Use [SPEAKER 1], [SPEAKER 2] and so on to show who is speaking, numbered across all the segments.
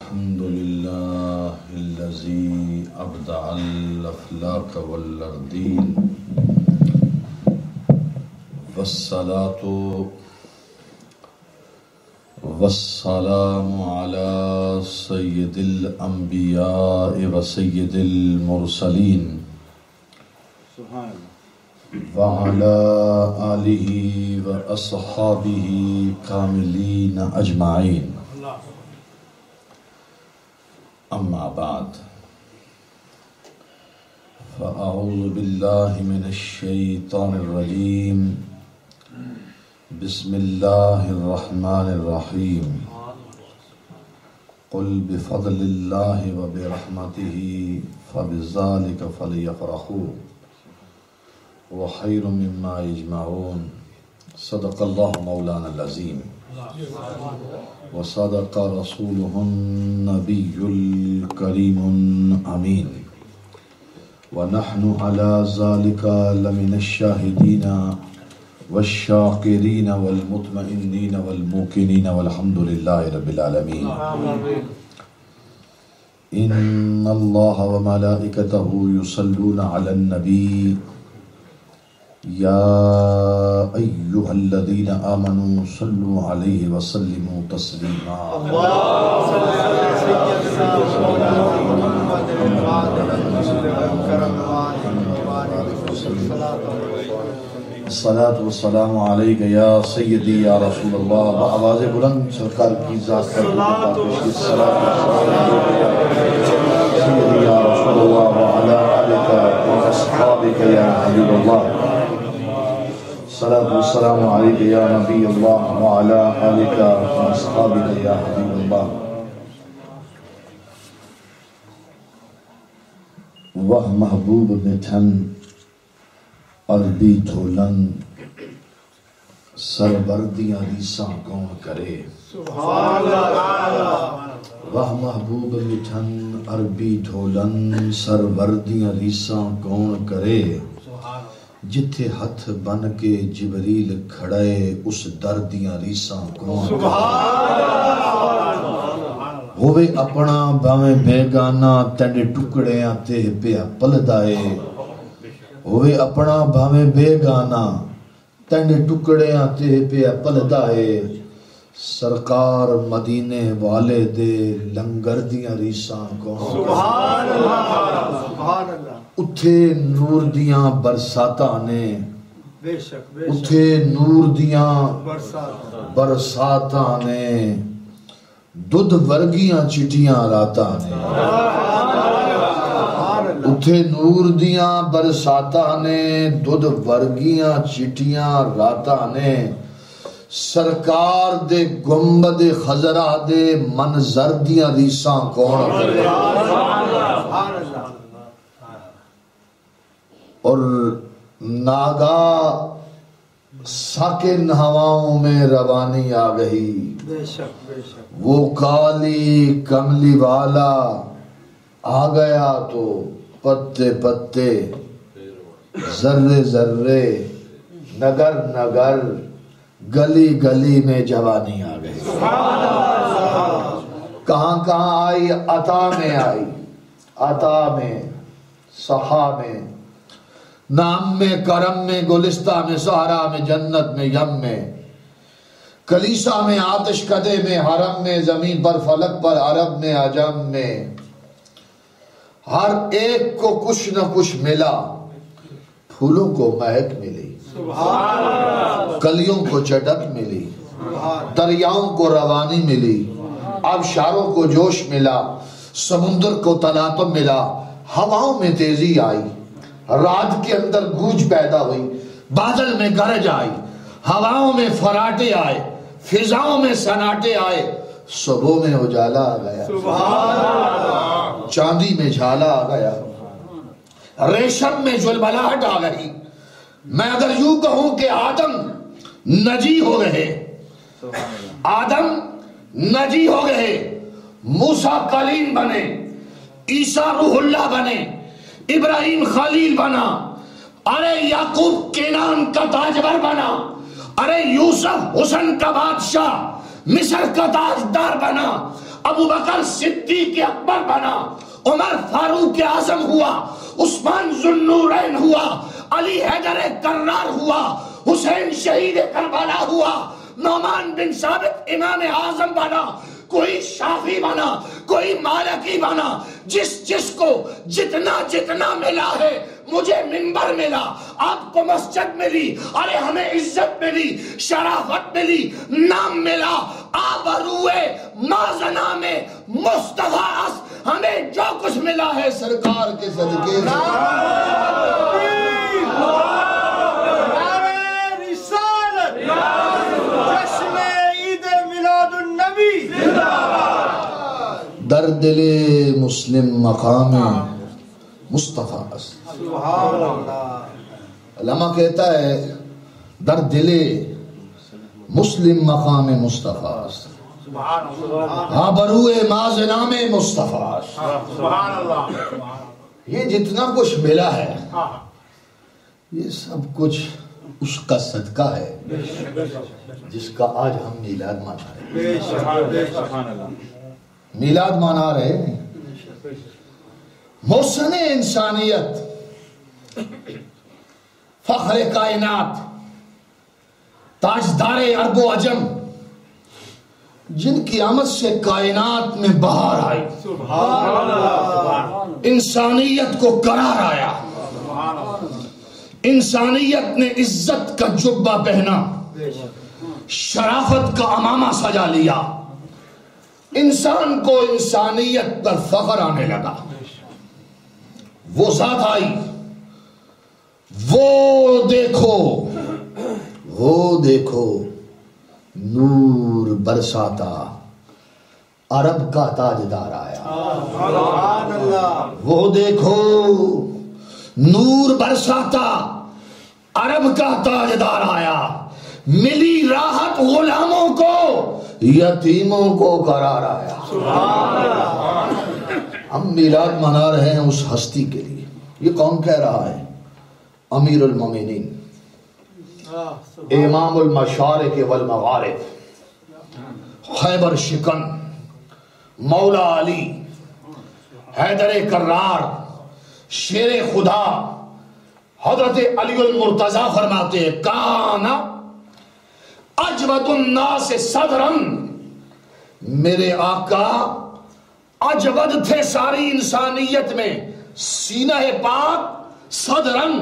[SPEAKER 1] الحمد لله الذي أبدع الأفلاك والأرضين والصلاة والسلام على سيد الأنبياء وسيد المرسلين وعلى آله وأصحابه كاملين أجمعين. أما بعد فأعوذ بالله من الشيطان الرجيم. بسم الله الرحمن الرحيم. قل بفضل الله وبرحمته فبذلك فليفرحوا وخير مما يجمعون. صدق الله مولانا العظيم وصدق رسوله النبي الكريم الأمين ونحن على ذلك لمن الشاهدين والشاكرين والمطمئنين والموقنين والحمد لله رب العالمين. إن الله وملائكته يصلون على النبي يا أيها الذين آمنوا صلوا عليه وسلموا تسليما. اللهم صل على سيدنا محمد الصلاة والسلام عليك يا سيدي يا رسول الله. بآواز بلند سرکار کی ذات کا الصلاة سيدي يا رسول الله وعلى آلك وأصحابك يا حبيب الله. الصلاة والسلام عليك يا نبي الله وعلى آلك وأصحابك يا حبيب الله. وہ محبوب مٹھن عربی دھولن سروردیاں ریساں کون کرے. سبحان اللہ. وہ محبوب مٹھن عربی دھولن سروردیاں ریساں کون کرے. جتھے ہتھ بن کے جبریل کھڑے اس دردیاں ریساں کون کرے. ہوئے اپنا باویں بیگانا تینڈے ٹکڑیاں تے پیا پلدائے. ہوئے اپنا باویں بیگانا تینڈے ٹکڑیاں تے پیا پلدائے. سرکار مدینے والے دے لنگر دیاں ریساں کون کرے. سبحان اللہ. سبحان اللہ. اتھے نور دیاں برساتاں نے اتھے نور دیاں برساتاں نے دودھ ورگیاں چٹیاں راتاں نے. اتھے نور دیاں برساتاں نے دودھ ورگیاں چٹیاں راتاں نے. سرکار دے گنبد خضرا دے منظر دیاں ریساں کون کرے. اور ناگا ساکن ہواؤں میں روانی آ گئی. وہ کالی کملی والا آ گیا تو پتے پتے ذرے ذرے نگر نگر گلی گلی میں جوانی آ گئی. کہاں کہاں آئی. عطا میں آئی. عطا میں صحا میں نام میں کرم میں گلستہ میں سہرا میں جنت میں یم میں کلیسا میں آتش کدے میں حرم میں زمین پر فلک پر عرب میں عجم میں. ہر ایک کو کچھ نہ کچھ ملا. پھولوں کو مہک ملی. کلیوں کو چٹک ملی. دریاؤں کو روانی ملی. آبشاروں کو جوش ملا. سمندر کو تلاطم ملا. ہواؤں میں تیزی آئی. رات کے اندر گونج پیدا ہوئی. بادل میں گرج آئی. ہواؤں میں فراٹے آئے. فضاؤں میں سناٹے آئے. صبح میں اجالا آ گیا. چاندی میں جھالا آ گیا. ریشم میں جلبلاہٹ آ گئی. میں اگر یوں کہوں کہ آدم نجی ہو گئے. آدم نجی ہو گئے. موسیٰ کلیم بنے. عیسیٰ روح اللہ بنے. ابراہیم خلیل بنا. ارے یعقوب کینان کا تاجور بنا. ارے یوسف حسن کا بادشاہ مصر کا تاجدار بنا. ابو بکر صدیق اکبر بنا، عمر فاروق اعظم ہوا، عثمان ذو النورین ہوا، علی حیدر کرار ہوا، حسین شہید کربلا ہوا، نعمان بن ثابت امام اعظم بنا، کوئی شافعی بنا، کوئی مالکی بنا، جس کو جتنا جتنا ملا ہے، مجھے منبر ملا، آپ کو مسجد ملی، ارے ہمیں عزت ملی، شرافت ملی، نام ملا، آبروئے مازنا میں مصطفیٰ اس، ہمیں جو کچھ ملا ہے سرکار کے صدقے سے۔ در دل مسلم مقام مصطفیٰ است۔ علامہ کہتا ہے در دل مسلم مقام مصطفیٰ است، آبروئے مازنام مصطفیٰ است۔ یہ جتنا کچھ ملا ہے یہ سب کچھ اس کا صدقہ ہے جس کا آج ہم میلاد منا رہے ہیں۔ میلاد منا رہے ہیں۔ محسن انسانیت، فخر کائنات، تاجدار عرب و عجم، جن کی آمد سے کائنات میں بہار آئی، انسانیت کو قرار آیا، انسانیت نے عزت کا جبہ پہنا، شرافت کا عمامہ سجا لیا، انسان کو انسانیت پر فخر آنے لگا۔ وہ ذات آئی، وہ دیکھو نور برساتا عرب کا تاجدار آیا۔ وہ دیکھو نور برساتا عرب کا تاجدار آیا، ملی راحت غلاموں کو، یتیموں کو قرار آیا۔ ہم میلاد منا رہے ہیں اس ہستی کے لیے۔ یہ کون کہہ رہا ہے؟ امیر المومنین، امام المشارق والمغارب، خیبر شکن، مولا علی، حیدر کرار، شیر خدا، حضرت علی المرتضی فرماتے ہیں کانا اجود الناس صدرن، میرے آقا اجود تھے ساری انسانیت میں، سینہ پاک صدرن،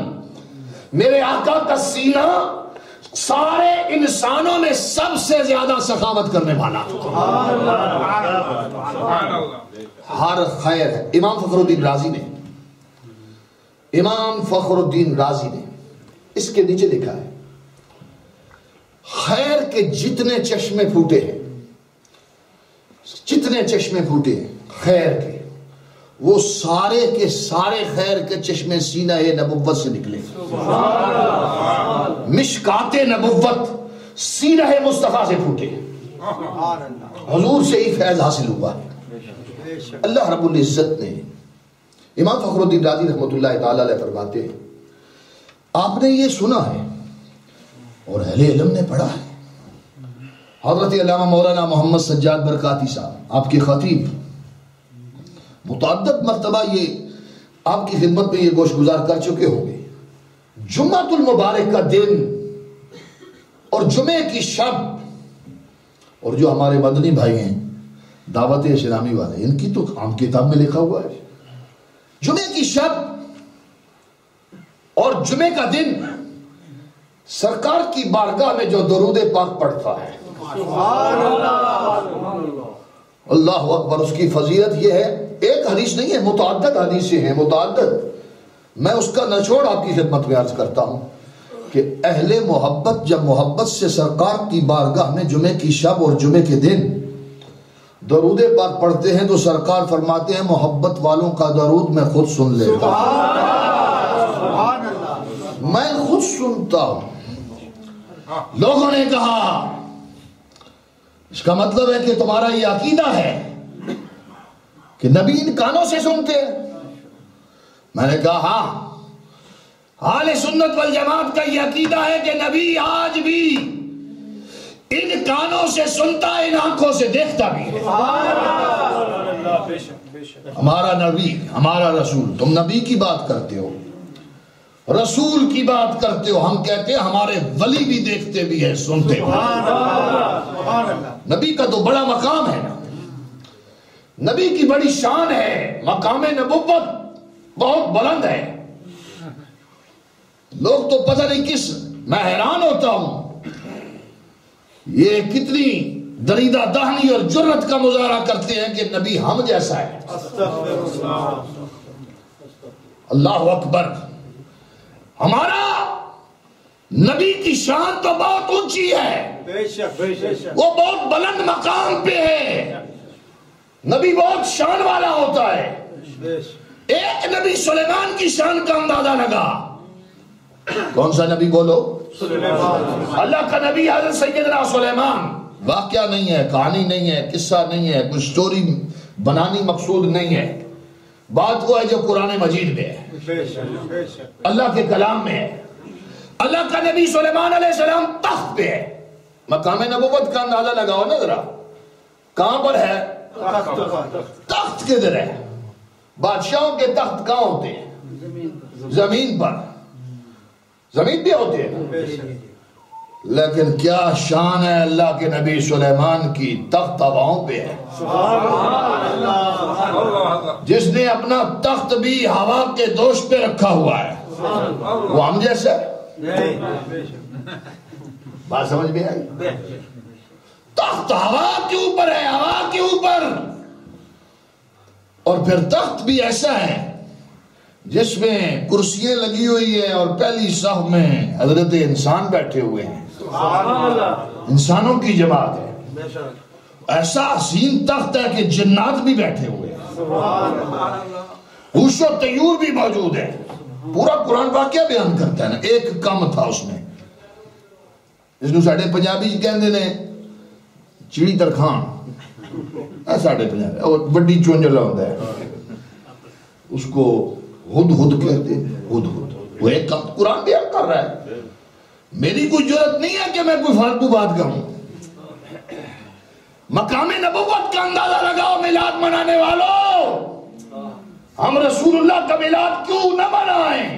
[SPEAKER 1] میرے آقا کا سینہ سارے انسانوں میں سب سے زیادہ سخاوت کرنے والا، ہر خیر ہے۔ امام فخر الدین رازی نے اس کے نیچے لکھا ہے خیر کے جتنے چشمے پھوٹے ہیں، جتنے چشمے پھوٹے ہیں خیر کے، وہ سارے کے سارے خیر کے چشمے سینہ نبوت سے نکلے۔ مشکات نبوت سینہ مصطفیٰ سے پھوٹے، حضور سے ہی فیض حاصل ہوا۔ اللہ رب العزت نے، امام فخر الدین رازی رحمۃ اللہ تعالی علیہ فرماتے ہیں، آپ نے یہ سنا ہے اور اہل علم نے پڑھا ہے، حضرت علامہ مولانا محمد سجاد برکاتی صاحب آپ کے خطیب متعدد مرتبہ یہ آپ کی خدمت میں یہ گوش گزار کر چکے ہوں گے، جمعۃ المبارک کا دن اور جمعے کی شب، اور جو ہمارے مدنی بھائی ہیں دعوت اسلامی والے، ان کی تو عام کتاب میں لکھا ہوا ہے، جمعے کی شب اور جمعے کا دن سرکار کی بارگاہ میں جو درود پاک پڑھتا ہے، اللہ اکبر، اس کی فضیلت یہ ہے، ایک حدیث نہیں ہے، متعدد حدیثیں ہیں، متعدد۔ میں اس کا نچوڑ آپ کی خدمت میں عرض کرتا ہوں کہ اہل محبت جب محبت سے سرکار کی بارگاہ میں جمعے کی شب اور جمعے کے دن درود پاک پڑھتے ہیں تو سرکار فرماتے ہیں محبت والوں کا درود میں خود سن لیتا ہوں، میں خود سنتا ہوں۔ لوگوں نے کہا اس کا مطلب ہے کہ تمہارا یہ عقیدہ ہے کہ نبی ان کانوں سے سنتے ہیں؟ میں نے کہا ہاں، اہل سنت والجماعت کا یہ عقیدہ ہے کہ نبی آج بھی ان کانوں سے سنتا ہے، ان آنکھوں سے دیکھتا بھی ہے۔ ہمارا نبی، ہمارا رسول، تم نبی کی بات کرتے ہو، رسول کی بات کرتے ہو، ہم کہتے ہیں ہمارے ولی بھی دیکھتے بھی ہیں، سنتے بھی ہیں۔ نبی کا تو بڑا مقام ہے نا، نبی کی بڑی شان ہے، مقام نبوت بہت بلند ہے۔ لوگ تو پتہ نہیں کس، میں حیران ہوتا ہوں یہ کتنی دریدہ دہنی اور جرت کا مظاہرہ کرتے ہیں کہ نبی ہم جیسا ہے۔ اللہ اکبر۔ ہمارا نبی کی شان تو بہت اونچی ہے، وہ بہت بلند مقام پہ ہے، نبی بہت شان والا ہوتا ہے۔ ایک نبی سلیمان کی شان کا اندازہ لگا۔ کون سا نبی بولو؟ اللہ کا نبی حضرت سیدنا سلیمان۔ واقعہ نہیں ہے، کہانی نہیں ہے، قصہ نہیں ہے، کوئی سٹوری بنانی مقصود نہیں ہے، بات وہ ہے جو قرآن مجید میں ہے، اللہ کے کلام میں ہے۔ اللہ کا نبی سلیمان علیہ السلام تخت پہ ہے۔ مقام نبوت کا اندازہ لگاؤ نا ذرا، کہاں پر ہے؟ تخت کدھر ہے؟ بادشاہوں کے تخت کہاں ہوتے ہیں؟ زمین پر، زمین پہ ہوتے ہیں۔ لیکن کیا شان ہے اللہ کے نبی سلیمان کی، تخت ہواؤں پہ ہے۔ جس نے اپنا تخت بھی ہوا کے دوش پہ رکھا ہوا ہے، وہ ہم جیسا ہے؟ بات سمجھ میں آئی؟ تخت ہوا کے اوپر ہے، ہوا کے اوپر، اور پھر تخت بھی ایسا ہے جس میں کرسیاں لگی ہوئی ہیں اور پہلی صف میں حضرت انسان بیٹھے ہوئے ہیں، انسانوں کی جماعت ہے۔ ایسا حسین تخت ہے کہ جنات بھی بیٹھے ہوئے ہیں، ہوش و طیور بھی موجود ہے۔ پورا قرآن واقعہ بیان کرتا ہے نا، ایک کم تھا اس میں، جس کو ساڑھے پنجابی کہندے نے چیڑی ترخان، ساڑھے پنجابی اور بڑی چونجلا ہوتا ہے، اس کو ہد ہد کہتے ہیں، ہد ہد۔ وہ ایک کم قرآن بیان کر رہا ہے۔ میری کوئی جرت نہیں ہے کہ میں کوئی فالتو بات کہوں۔ مقام نبوت کا اندازہ لگاؤ میلاد منانے والوں، ہم رسول اللہ کا میلاد کیوں نہ منائیں؟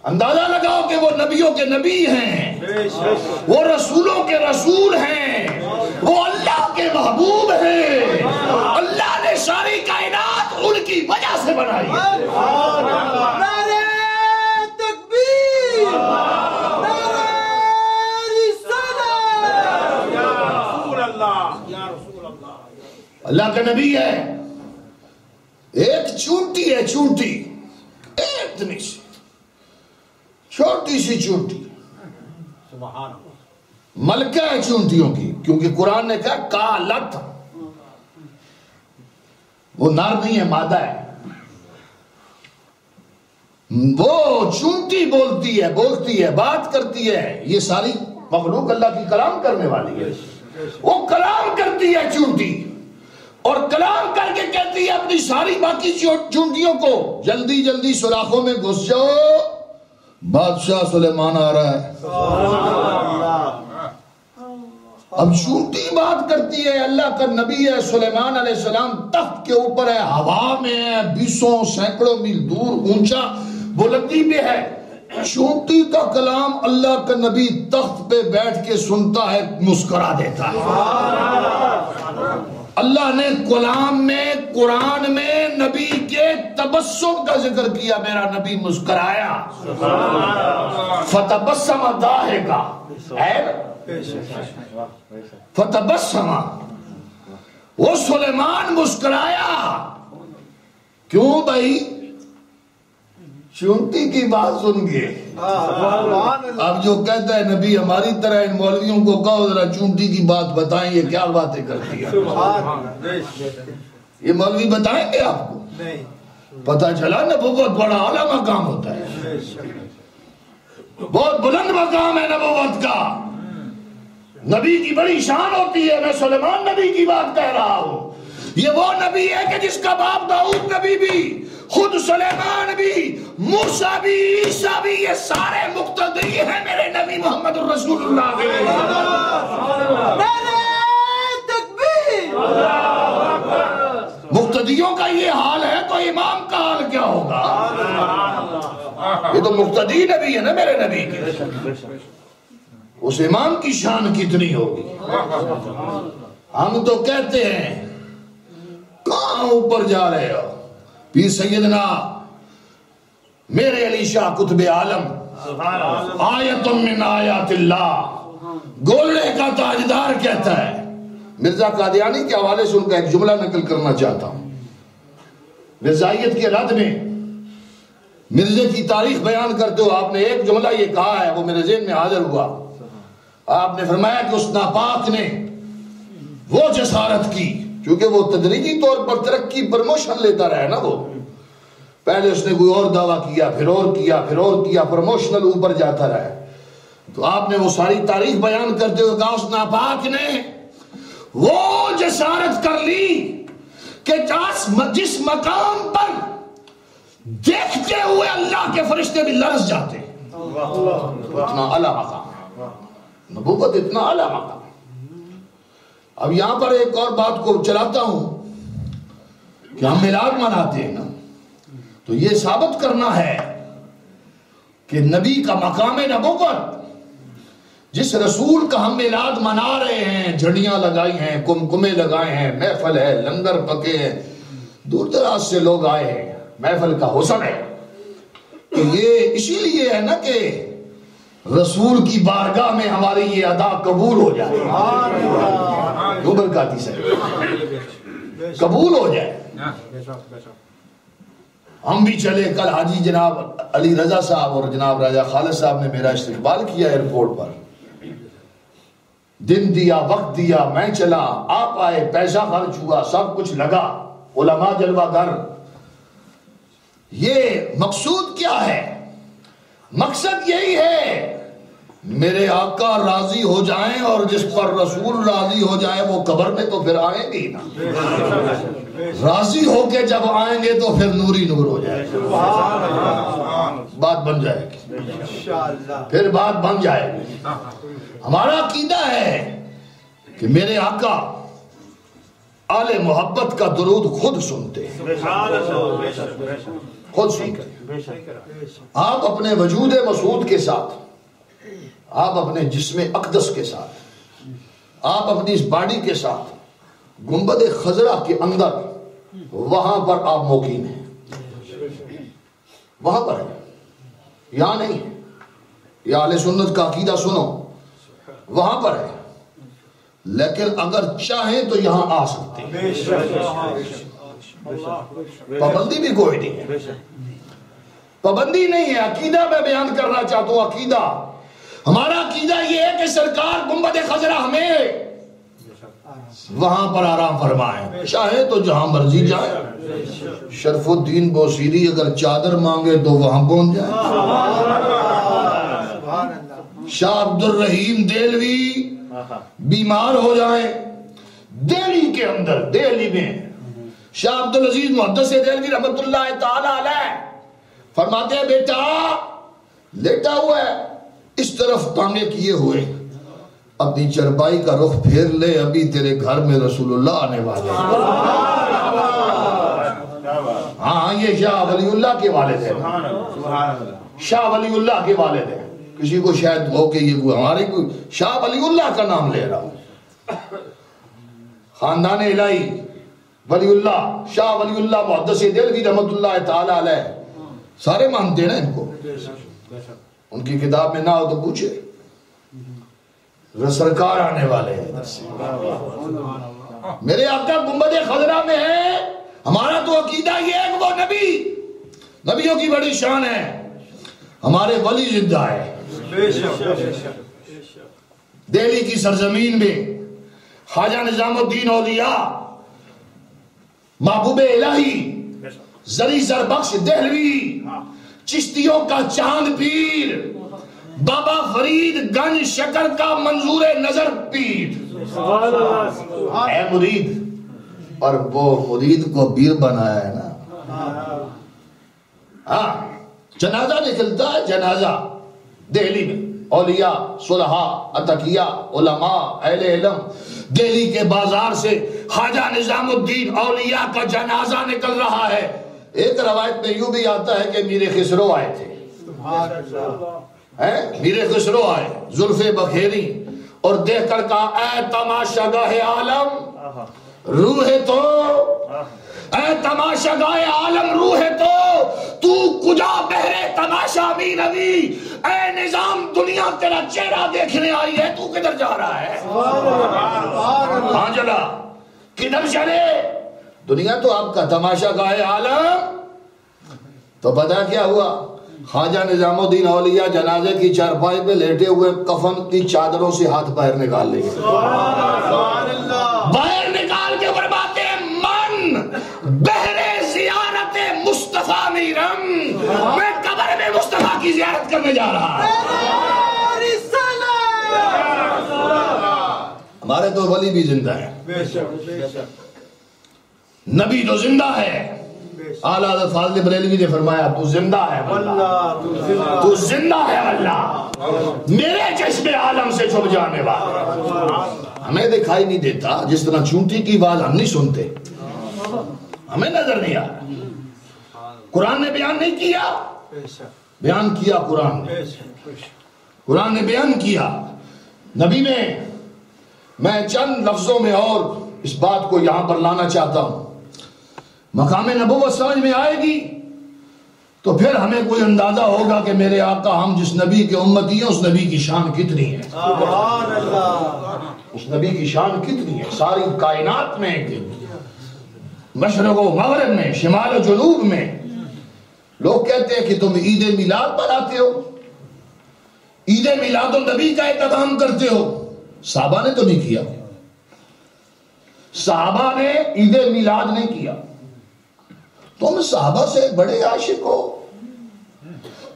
[SPEAKER 1] اندازہ لگاؤ کہ وہ نبیوں کے نبی ہیں، وہ رسولوں کے رسول ہیں، وہ اللہ کے محبوب ہیں، اللہ نے ساری کائنات ان کی وجہ سے بنائی ہے۔
[SPEAKER 2] نعرہ تکبیر، نعرہ رسالت، یا رسول اللہ، یا رسول اللہ۔
[SPEAKER 1] اللہ کا نبی ہے، ایک چونٹی ہے، چونٹی اتنی سی چھوٹی سی چونٹی، ملکہ ہے چونٹیوں کی، کیونکہ قرآن نے کہا کالت، وہ نر نہیں ہے، مادہ ہے۔ وہ چونٹی بولتی ہے، بات کرتی ہے، یہ ساری مخلوق اللہ کی کلام کرنے والی ہے، وہ کلام کرتی ہے چونٹی، اور کلام کر کے کہتی ہے اپنی ساری باقی چونٹیوں کو جلدی جلدی سوراخوں میں گھس جاؤ، بادشاہ سلیمان آ رہا ہے۔ اب چونٹی بات کرتی ہے، اللہ کا نبی ہے سلیمان علیہ السلام، تخت کے اوپر ہے، ہوا میں ہے، 20 سینکڑوں میل دور، اونچا بلندی پہ ہے۔ چونٹی کا کلام اللہ کا نبی تخت پہ بیٹھ کے سنتا ہے، مسکرا دیتا ہے۔ اللہ نے کلام میں، قرآن میں نبی کے تبسم کا ذکر کیا، میرا نبی مسکرایا، فتبسم ضاحکا، فتبسم، وہ سلیمان مسکرایا۔ کیوں بھائی؟ چونٹی کی بات سن کے۔ اب جو کہتا ہے نبی ہماری طرح، ان مولویوں کو کہو ذرا چونٹی کی بات بتائیں، یہ کیا باتیں کرتی ہے؟ یہ مولوی بتائیں گے آپ کو؟ پتہ چلا نبوت بڑا اعلیٰ مقام ہوتا ہے، بہت بلند مقام ہے نبوت کا، نبی کی بڑی شان ہوتی ہے۔ میں سلیمان نبی کی بات کہہ رہا ہوں، یہ وہ نبی ہے کہ جس کا باپ داؤد نبی بھی، خود سلیمان بھی، موسیٰ بھی، عیسیٰ بھی، یہ سارے مقتدی ہیں میرے نبی محمد رسول اللہ کے۔ مقتدیوں کا یہ حال ہے تو امام کا حال کیا ہوگا؟ یہ تو مقتدی نبی ہے نا میرے نبی کے، اس امام کی شان کتنی ہوگی؟ ہم تو کہتے ہیں کہاں اوپر جا رہے ہو؟ پیر سیدنا میرے علی شاہ قطب عالم آیت من آیات اللہ گولڑے کا تاجدار کہتا ہے۔ مرزا قادیانی کے حوالے سے ان کا ایک جملہ نقل کرنا چاہتا ہوں۔ مرزائیت کے رد میں مرزے کی تاریخ بیان کرتے ہو آپ نے ایک جملہ یہ کہا ہے، وہ میرے ذہن میں حاضر ہوا۔ آپ نے فرمایا کہ اس ناپاک نے وہ جسارت کی، کیونکہ وہ تدریجی طور پر ترقی پروموشن لیتا رہا نا، وہ پہلے اس نے کوئی اور دعویٰ کیا، پھر اور کیا، پھر اور کیا، پروموشنل اوپر جاتا رہا۔ تو آپ نے وہ ساری تاریخ بیان کرتے ہوئے کہا اس ناپاک نے وہ جسارت کر لی کہ جس مقام پر دیکھتے ہوئے اللہ کے فرشتے بھی لرز جاتے۔ اتنا اعلیٰ مقام، نبوت اتنا اعلیٰ مقام۔ اب یہاں پر ایک اور بات کو چلاتا ہوں کہ ہم میلاد مناتے ہیں نا، تو یہ ثابت کرنا ہے کہ نبی کا مقام نبوت، جس رسول کا ہم میلاد منا رہے ہیں، جھڑیاں لگائی ہیں، کمکمے لگائے ہیں، محفل ہے، لنگر پکے ہیں، دور دراز سے لوگ آئے ہیں، محفل کا حسن ہے، کہ یہ اسی لیے ہے نا کہ رسول کی بارگاہ میں ہماری یہ ادا قبول ہو جائے، دو برکاتی سے قبول ہو جائے۔ ہم بھی چلے، کل حاجی جناب علی رضا صاحب اور جناب راجہ خالد صاحب نے میرا استقبال کیا ایئرپورٹ پر، دن دیا، وقت دیا، میں چلا، آپ آئے، پیسہ خرچ ہوا، سب کچھ لگا، علماء جلوہ گر۔ یہ مقصود کیا ہے؟ مقصد یہی ہے میرے آقا راضی ہو جائیں، اور جس پر رسول راضی ہو جائے وہ قبر میں تو پھر آئیں گے نا، راضی ہو کے جب آئیں گے تو پھر نوری نور ہو جائے گا، بات بن جائے گی، پھر بات بن جائے گی۔ ہمارا عقیدہ ہے کہ میرے آقا آل محبت کا درود خود سنتے ہیں، خود سنتے ہیں۔ آپ اپنے وجود مسعود کے ساتھ، آپ اپنے جسم اقدس کے ساتھ، آپ اپنی اس باڈی کے ساتھ گنبد خضرا کے اندر وہاں پر آپ موقین ہیں، وہاں پر ہے، یہاں نہیں ہے۔ یہ اہل سنت کا عقیدہ سنو، وہاں پر ہے، لیکن اگر چاہیں تو یہاں آ سکتے ہیں، پابندی بھی کوئی نہیں ہے، پابندی نہیں ہے۔ عقیدہ میں بیان کرنا چاہتا ہوں، عقیدہ ہمارا عقیدہ یہ ہے کہ سرکار گنبد خضرا ہمیں وہاں پر آرام فرمائے، چاہے تو جہاں مرضی جائے۔ شرف الدین بوسیری اگر چادر مانگے تو وہاں پہنچ جائے، شاہ عبد الرحیم دہلوی بیمار ہو جائیں دہلی کے اندر، دہلی میں شاہ عبدالعزیز محدث دہلوی رحمت اللہ تعالی علیہ فرماتے ہیں بیٹا لیٹا ہوا ہے، اس طرف ٹانگیں کیے ہوئے، اپنی چرپائی کا رخ پھیر لے، ابھی تیرے گھر میں رسول اللہ آنے والے ہیں۔ ہاں یہ شاہ ولی اللہ کے والد ہیں، شاہ ولی اللہ کے والد ہیں۔ کسی کو شاید ہو کہ یہ ہمارے کوئی شاہ ولی اللہ کا نام لے رہا ہوں، خاندان الہی ولی اللہ، شاہ ولی اللہ محدث دہلوی رحمت اللہ تعالی علیہ، سارے مانتے ہیں نا ان کو، ان کی کتاب میں نہ ہو تو پوچھے، سرکار آنے والے ہیں۔ میرے آقا گنبد خضرا میں ہے، ہمارا تو عقیدہ یہ ہے کہ وہ نبیوں کی بڑی شان ہے، ہمارے ولی زندہ ہے۔ دہلی کی سرزمین میں خواجہ نظام الدین اولیاء، محبوب الہی، زری زربخش دہلوی، چشتیوں کا چاند پیر، بابا فرید گنج شکر کا منظور نظر پیر، اے مرید پر وہ مرید کو پیر بنایا ہے نا. ہاں جنازہ نکلتا ہے، جنازہ دہلی میں اولیاء، صلحاء، اتقیاء، علماء، اہل علم، دہلی کے بازار سے خواجہ نظام الدین اولیاء کا جنازہ نکل رہا ہے. ایک روایت میں یوں بھی آتا ہے کہ میر خسرو آئے تھے، میر خسرو آئے زلف بخیری اور دیکھ کر کہا اے تماشا گاہ عالم روح تو، اے تماشا گاہ عالم روح تو کجا بہرے تماشا می روی، اے نظام دنیا تیرا چہرہ دیکھنے آئی ہے، تو کدھر جا رہا ہے؟ ہاں جلا کدھر چلے؟ دنیا تو آپ کا تماشا گاہ عالم. تو پتہ کیا ہوا؟ خواجہ نظام الدین اولیاء جنازے کی چارپائی پہ لیٹے ہوئے کفن کی چادروں سے ہاتھ باہر نکال لے گئے، باہر نکال کے فرماتے ہیں من بہرے زیارت مصطفیٰ میرم، میں قبر میں مصطفیٰ کی زیارت کرنے جا رہا ہوں. ہمارے تو ولی بھی زندہ ہے، نبی تو زندہ ہے. اعلیٰ حضرت فاضل بریلوی نے فرمایا تو زندہ ہے اللہ، تو زندہ ہے اللہ، میرے چشم عالم سے چھپ جانے والا. ہمیں دکھائی نہیں دیتا، جس طرح چونٹی کی آواز ہم نہیں سنتے، ہمیں نظر نہیں آ رہا. قرآن نے بیان نہیں کیا، بیان کیا قرآن نے، قرآن نے بیان کیا. نبی نے، میں چند لفظوں میں اور اس بات کو یہاں پر لانا چاہتا ہوں. مقام نبوت سمجھ میں آئے گی تو پھر ہمیں کوئی اندازہ ہوگا کہ میرے آقا ہم جس نبی کے امتی ہیں اس نبی کی شان کتنی ہے. اس نبی کی شان کتنی ہے. ساری کائنات میں، مشرق و مغرب میں، شمال و جنوب میں لوگ کہتے ہیں کہ تم عید میلاد مناتے ہو، عید میلاد النبی کا اہتمام کرتے ہو. صحابہ نے تو نہیں کیا، صحابہ نے عید میلاد نہیں کیا. تم صحابہ سے بڑے عاشق ہو،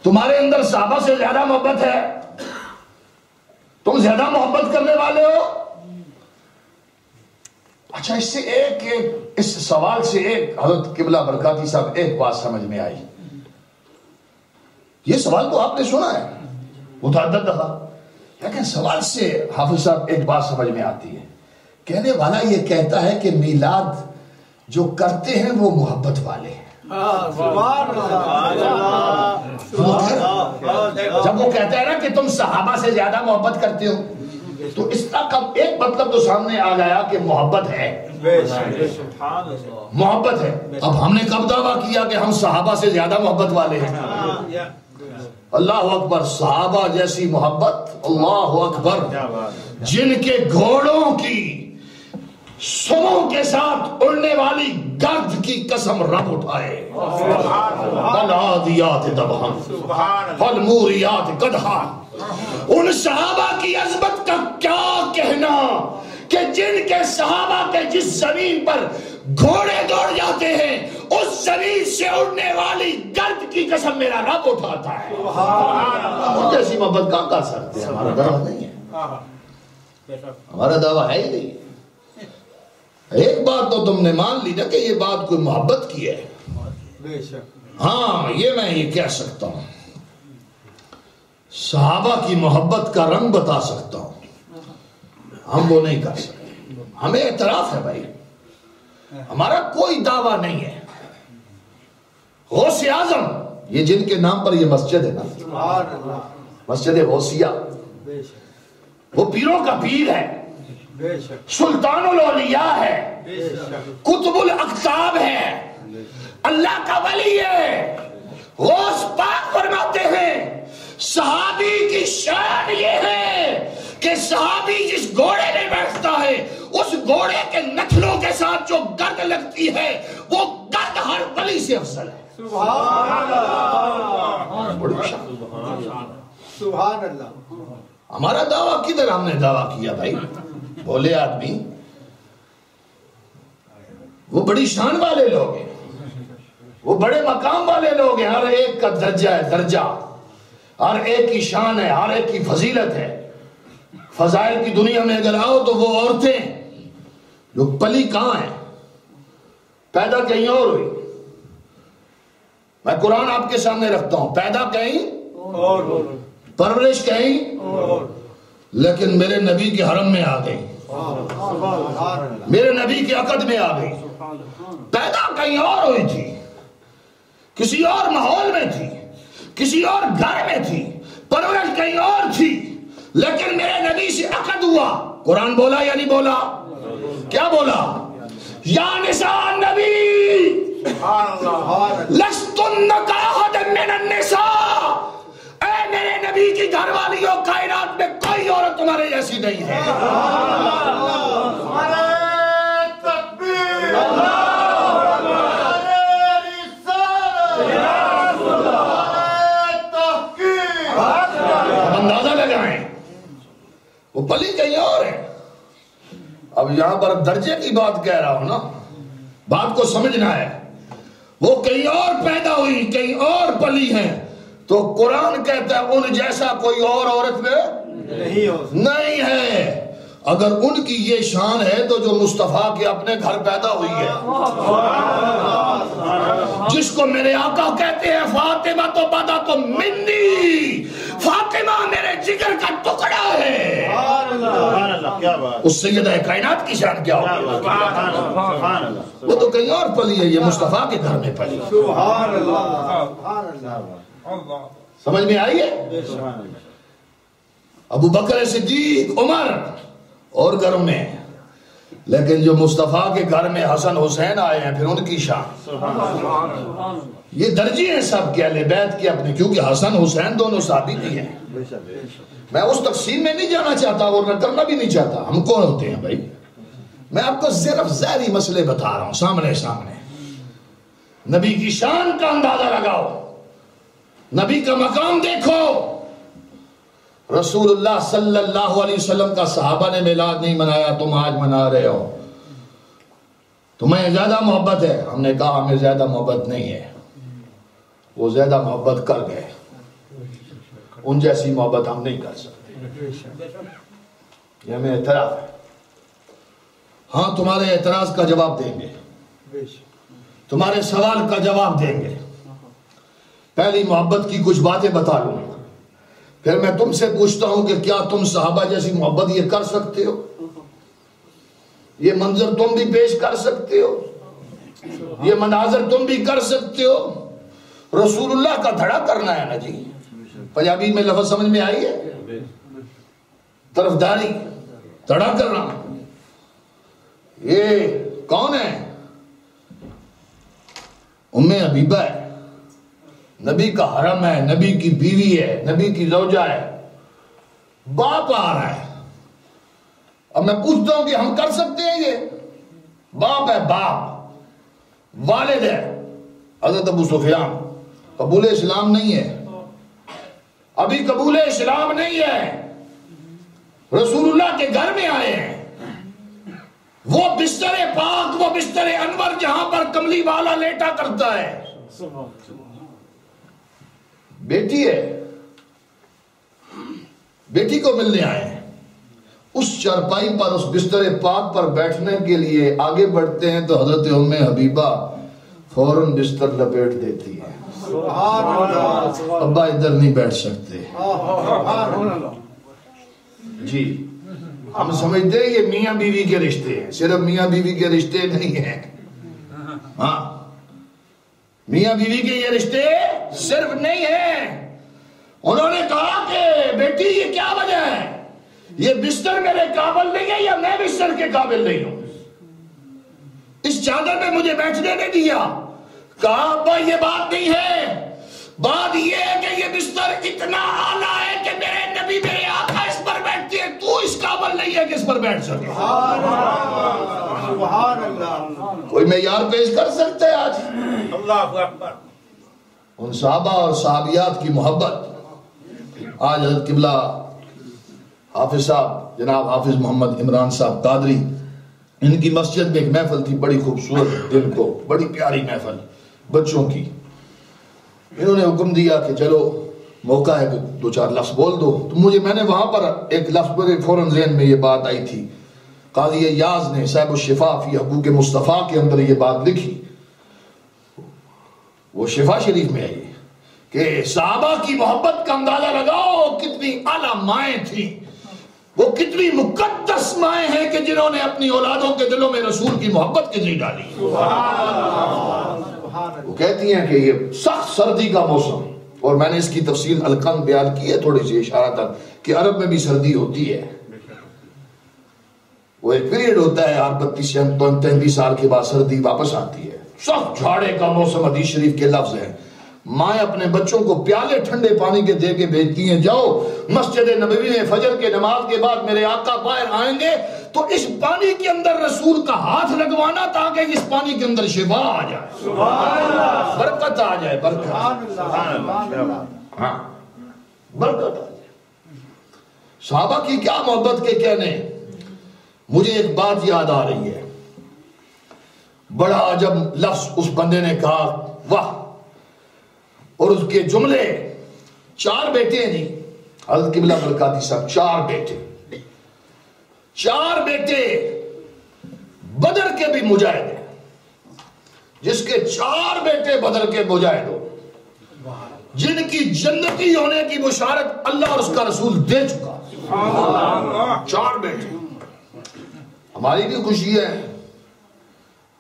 [SPEAKER 1] تمہارے اندر صحابہ سے زیادہ محبت ہے، تم زیادہ محبت کرنے والے ہو. اچھا اس سے اس سوال سے ایک حضرت قبلہ برکاتی صاحب ایک بات سمجھ میں آئی. یہ سوال تو آپ نے سنا ہے متعدد دفعہ، لیکن سوال سے حافظ صاحب ایک بات سمجھ میں آتی ہے. کہنے والا یہ کہتا ہے کہ میلاد جو کرتے ہیں وہ محبت والے ہیں. جب وہ کہتا ہے نا کہ تم صحابہ سے زیادہ محبت کرتے ہو تو اس کا ایک مطلب تو سامنے آ گیا کہ محبت ہے، محبت ہے. اب ہم نے کب دعویٰ کیا کہ ہم صحابہ سے زیادہ محبت والے ہیں؟ اللہ اکبر، صحابہ جیسی محبت، اللہ اکبر. جن کے گھوڑوں کی سموں کے ساتھ اڑنے والی گرد کی قسم رب اٹھائے. العادیات ضبحا فالموریات قدحا. ان صحابہ کی عظمت کا کیا کہنا کہ جن کے صحابہ کے جس زمین پر گھوڑے دوڑ جاتے ہیں اس زمین سے اڑنے والی گرد کی قسم میرا رب اٹھاتا ہے. ان جیسی محبت کہاں کر سکتے ہیں؟ ہمارا دعویٰ نہیں ہے، ہمارا دعویٰ ہے ہی نہیں. ایک بات تو تم نے مان لی نا کہ یہ بات کوئی محبت کی ہے. ہاں یہ میں یہ کہہ سکتا ہوں، صحابہ کی محبت کا رنگ بتا سکتا ہوں، ہم وہ نہیں کر سکتے. ہمیں اعتراف ہے بھائی، ہمارا کوئی دعویٰ نہیں ہے. غوث اعظم، یہ جن کے نام پر یہ مسجد ہے نا، مسجد غوثیہ، وہ پیروں کا پیر ہے، سلطان الاولیاء ہے، قطب الاقطاب ہے، اللہ کا ولی ہے. غوث پاک فرماتے ہیں صحابی کی شان یہ ہے کہ صحابی جس گھوڑے میں بیٹھتا ہے اس گھوڑے کے نتھلوں کے ساتھ جو گرد لگتی ہے وہ گرد ہر ولی سے افضل ہے.
[SPEAKER 2] سبحان اللہ.
[SPEAKER 1] ہمارا دعویٰ کدھر ہم نے دعویٰ کیا بھائی؟ بولے آدمی، وہ بڑی شان والے لوگ ہیں، وہ بڑے مقام والے لوگ ہیں. ہر ایک کا درجہ ہے، درجہ، ہر ایک کی شان ہے، ہر ایک کی فضیلت ہے. فضائل کی دنیا میں اگر آؤ تو وہ عورتیں جو پلی کہاں ہیں؟ پیدا کہیں اور ہوئی. میں قرآن آپ کے سامنے رکھتا ہوں. پیدا کہیں اور پرورش کہیں اور، لیکن میرے نبی کے حرم میں آ گئی، میرے نبی کے عقد میں آ گئی. پیدا کہیں اور ہوئی تھی، کسی اور ماحول میں تھی، کسی اور گھر میں تھی، پرورش کہیں اور تھی، لیکن میرے نبی سے عقد ہوا. قرآن بولا یا نہیں بولا؟ کیا بولا؟ یا نساء النبی لستن کاحد من النساء، اے میرے نبی کی گھر والیوں، کائنات میں کوئی عورت تمہارے جیسی نہیں ہے. اندازہ لگائیں، وہ پلی کہیں اور ہے. اب یہاں پر درجے کی بات کہہ رہا ہوں نا، بات کو سمجھنا ہے. وہ کہیں اور پیدا ہوئی، کہیں اور پلی ہیں، تو قرآن کہتا ہے ان جیسا کوئی اور عورت میں نہیں ہے. اگر ان کی یہ شان ہے تو جو مصطفیٰ کے اپنے گھر پیدا ہوئی ہے، جس کو میرے آقا کہتے ہیں فاطمہ تو بدا تو منی، فاطمہ میرے جگر کا ٹکڑا ہے. اس سیدہ کائنات کی شان کیا ہوگی؟ وہ تو کہیں اور پلی ہے، یہ مصطفیٰ کے گھر میں پلی. سمجھ میں آئی ہے؟ ابو بکر صدیق، عمر اور گھروں میں، لیکن جو مصطفیٰ کے گھر میں حسن حسین آئے ہیں، پھر ان کی شان. یہ درجے ہیں سب کے اہل بیت کے اپنے، کیونکہ حسن حسین دونوں صحابی کی ہیں. میں اس تقسیم میں نہیں جانا چاہتا اور نہ کرنا بھی نہیں چاہتا. ہم کون ہوتے ہیں بھائی؟ میں آپ کو صرف ظاہری مسئلے بتا رہا ہوں سامنے سامنے. نبی کی شان کا اندازہ لگاؤ، نبی کا مقام دیکھو. رسول اللہ صلی اللہ علیہ وسلم کا صحابہ نے میلاد نہیں منایا، تم آج منا رہے ہو. تمہیں زیادہ محبت ہے. ہم نے کہا ہمیں زیادہ محبت نہیں ہے. وہ زیادہ محبت کر گئے، ان جیسی محبت ہم نہیں کر سکتے. یہ ہمیں اعتراف ہے. ہاں تمہارے اعتراض کا جواب دیں گے، تمہارے سوال کا جواب دیں گے. پہلی محبت کی کچھ باتیں بتا لوں، پھر میں تم سے پوچھتا ہوں کہ کیا تم صحابہ جیسی محبت یہ کر سکتے ہو؟ یہ منظر تم بھی پیش کر سکتے ہو؟ یہ مناظر تم بھی کر سکتے ہو؟ رسول اللہ کا دھڑا کرنا ہے نا جی. پنجابی میں لفظ سمجھ میں آئی ہے؟ طرفداری، دھڑا کرنا. یہ کون ہے؟ ام حبیبہ ہے، نبی کا حرم ہے، نبی کی بیوی ہے، نبی کی زوجہ ہے. باپ آ رہا ہے. اب میں پوچھتا ہوں کہ ہم کر سکتے ہیں یہ؟ باپ ہے، باپ، والد ہے. حضرت ابو سفیان قبول اسلام نہیں ہے، ابھی قبول اسلام نہیں ہے. رسول اللہ کے گھر میں آئے ہیں. وہ بستر پاک، وہ بستر انور جہاں پر کملی والا لیٹا کرتا ہے، بیٹی ہے، بیٹی کو ملنے آئے ہیں. اس چارپائی پر، اس بستر پاک پر بیٹھنے کے لیے آگے بڑھتے ہیں تو حضرت ام حبیبہ فوراً بستر لپیٹ دیتی ہے. ابا ادھر نہیں بیٹھ سکتے. جی ہم سمجھتے ہیں یہ میاں بیوی کے رشتے ہیں. صرف میاں بیوی کے رشتے نہیں ہیں. ہاں میاں بیوی کے یہ رشتے صرف نہیں ہیں. انہوں نے کہا کہ بیٹی یہ کیا وجہ ہے؟ یہ بستر میرے قابل نہیں ہے یا میں بستر کے قابل نہیں ہوں؟ اس چادر میں مجھے بیٹھنے نہیں دیا. کہا ابا یہ بات نہیں ہے، بات یہ ہے کہ یہ بستر اتنا اعلیٰ ہے کہ میرے نبی میرے آقا اس پر بیٹھتے ہیں، تو اس قابل نہیں ہے کہ اس پر بیٹھ سکے. کوئی معیار پیش کر سکتے ہیں آج؟
[SPEAKER 2] اللہ اکبر.
[SPEAKER 1] ان صحابہ اور صحابیات کی محبت. آج حضرت قبلہ حافظ صاحب جناب حافظ محمد عمران صاحب قادری، ان کی مسجد میں ایک محفل تھی بڑی خوبصورت، دل کو بڑی پیاری محفل بچوں کی. انہوں نے حکم دیا کہ چلو موقع ہے کہ دو چار لفظ بول دو. تو میں نے وہاں پر ایک لفظ پر فوراً ذہن میں یہ بات آئی تھی. قاضی ایاز نے صاحب الشفا فی حقوق مصطفیٰ کے اندر یہ بات لکھی، وہ شفا شریف میں ہے کہ صحابہ کی محبت کا اندازہ لگاؤ کتنی اعلیٰ مائیں تھیں، وہ کتنی مقدس مائیں ہیں کہ جنہوں نے اپنی اولادوں کے دلوں میں رسول کی محبت کتنی ڈالی۔ وہ کہتی ہیں کہ یہ سخت سردی کا موسم، اور میں نے اس کی تفصیل القن بیان کی ہے تھوڑی سی اشارہ تک کہ عرب میں بھی سردی ہوتی ہے، وہ ایک پیریڈ ہوتا ہے ہر 32 سے 33 سال کے بعد سردی واپس آتی ہے، سخت جھاڑے کا موسم، حدیث شریف کے لفظ ہیں۔ مائیں اپنے بچوں کو پیالے ٹھنڈے پانی کے دے کے بھیجتی ہیں، جاؤ مسجد نبوی میں فجر کے نماز کے بعد میرے آقا باہر آئیں گے تو اس پانی کے اندر رسول کا ہاتھ لگوانا تاکہ اس پانی کے اندر شفا آ جائے، برکت آ جائے، برکت، ہاں برکت آ جائے۔ صحابہ کی کیا محبت کے کہنے۔ مجھے ایک بات یاد آ رہی ہے، بڑا عجب لفظ اس بندے نے کہا، واہ، اور اس کے جملے، 4 بیٹے ہیں جی حضرت قبلہ برکاتی صاحب، 4 بیٹے، 4 بیٹے بدر کے بھی مجاہد ہیں، جس کے 4 بیٹے بدر کے مجاہد ہو، جن کی جنتی ہونے کی بشارت اللہ اور اس کا رسول دے چکا، 4 بیٹے۔ ہماری بھی خوشی ہے،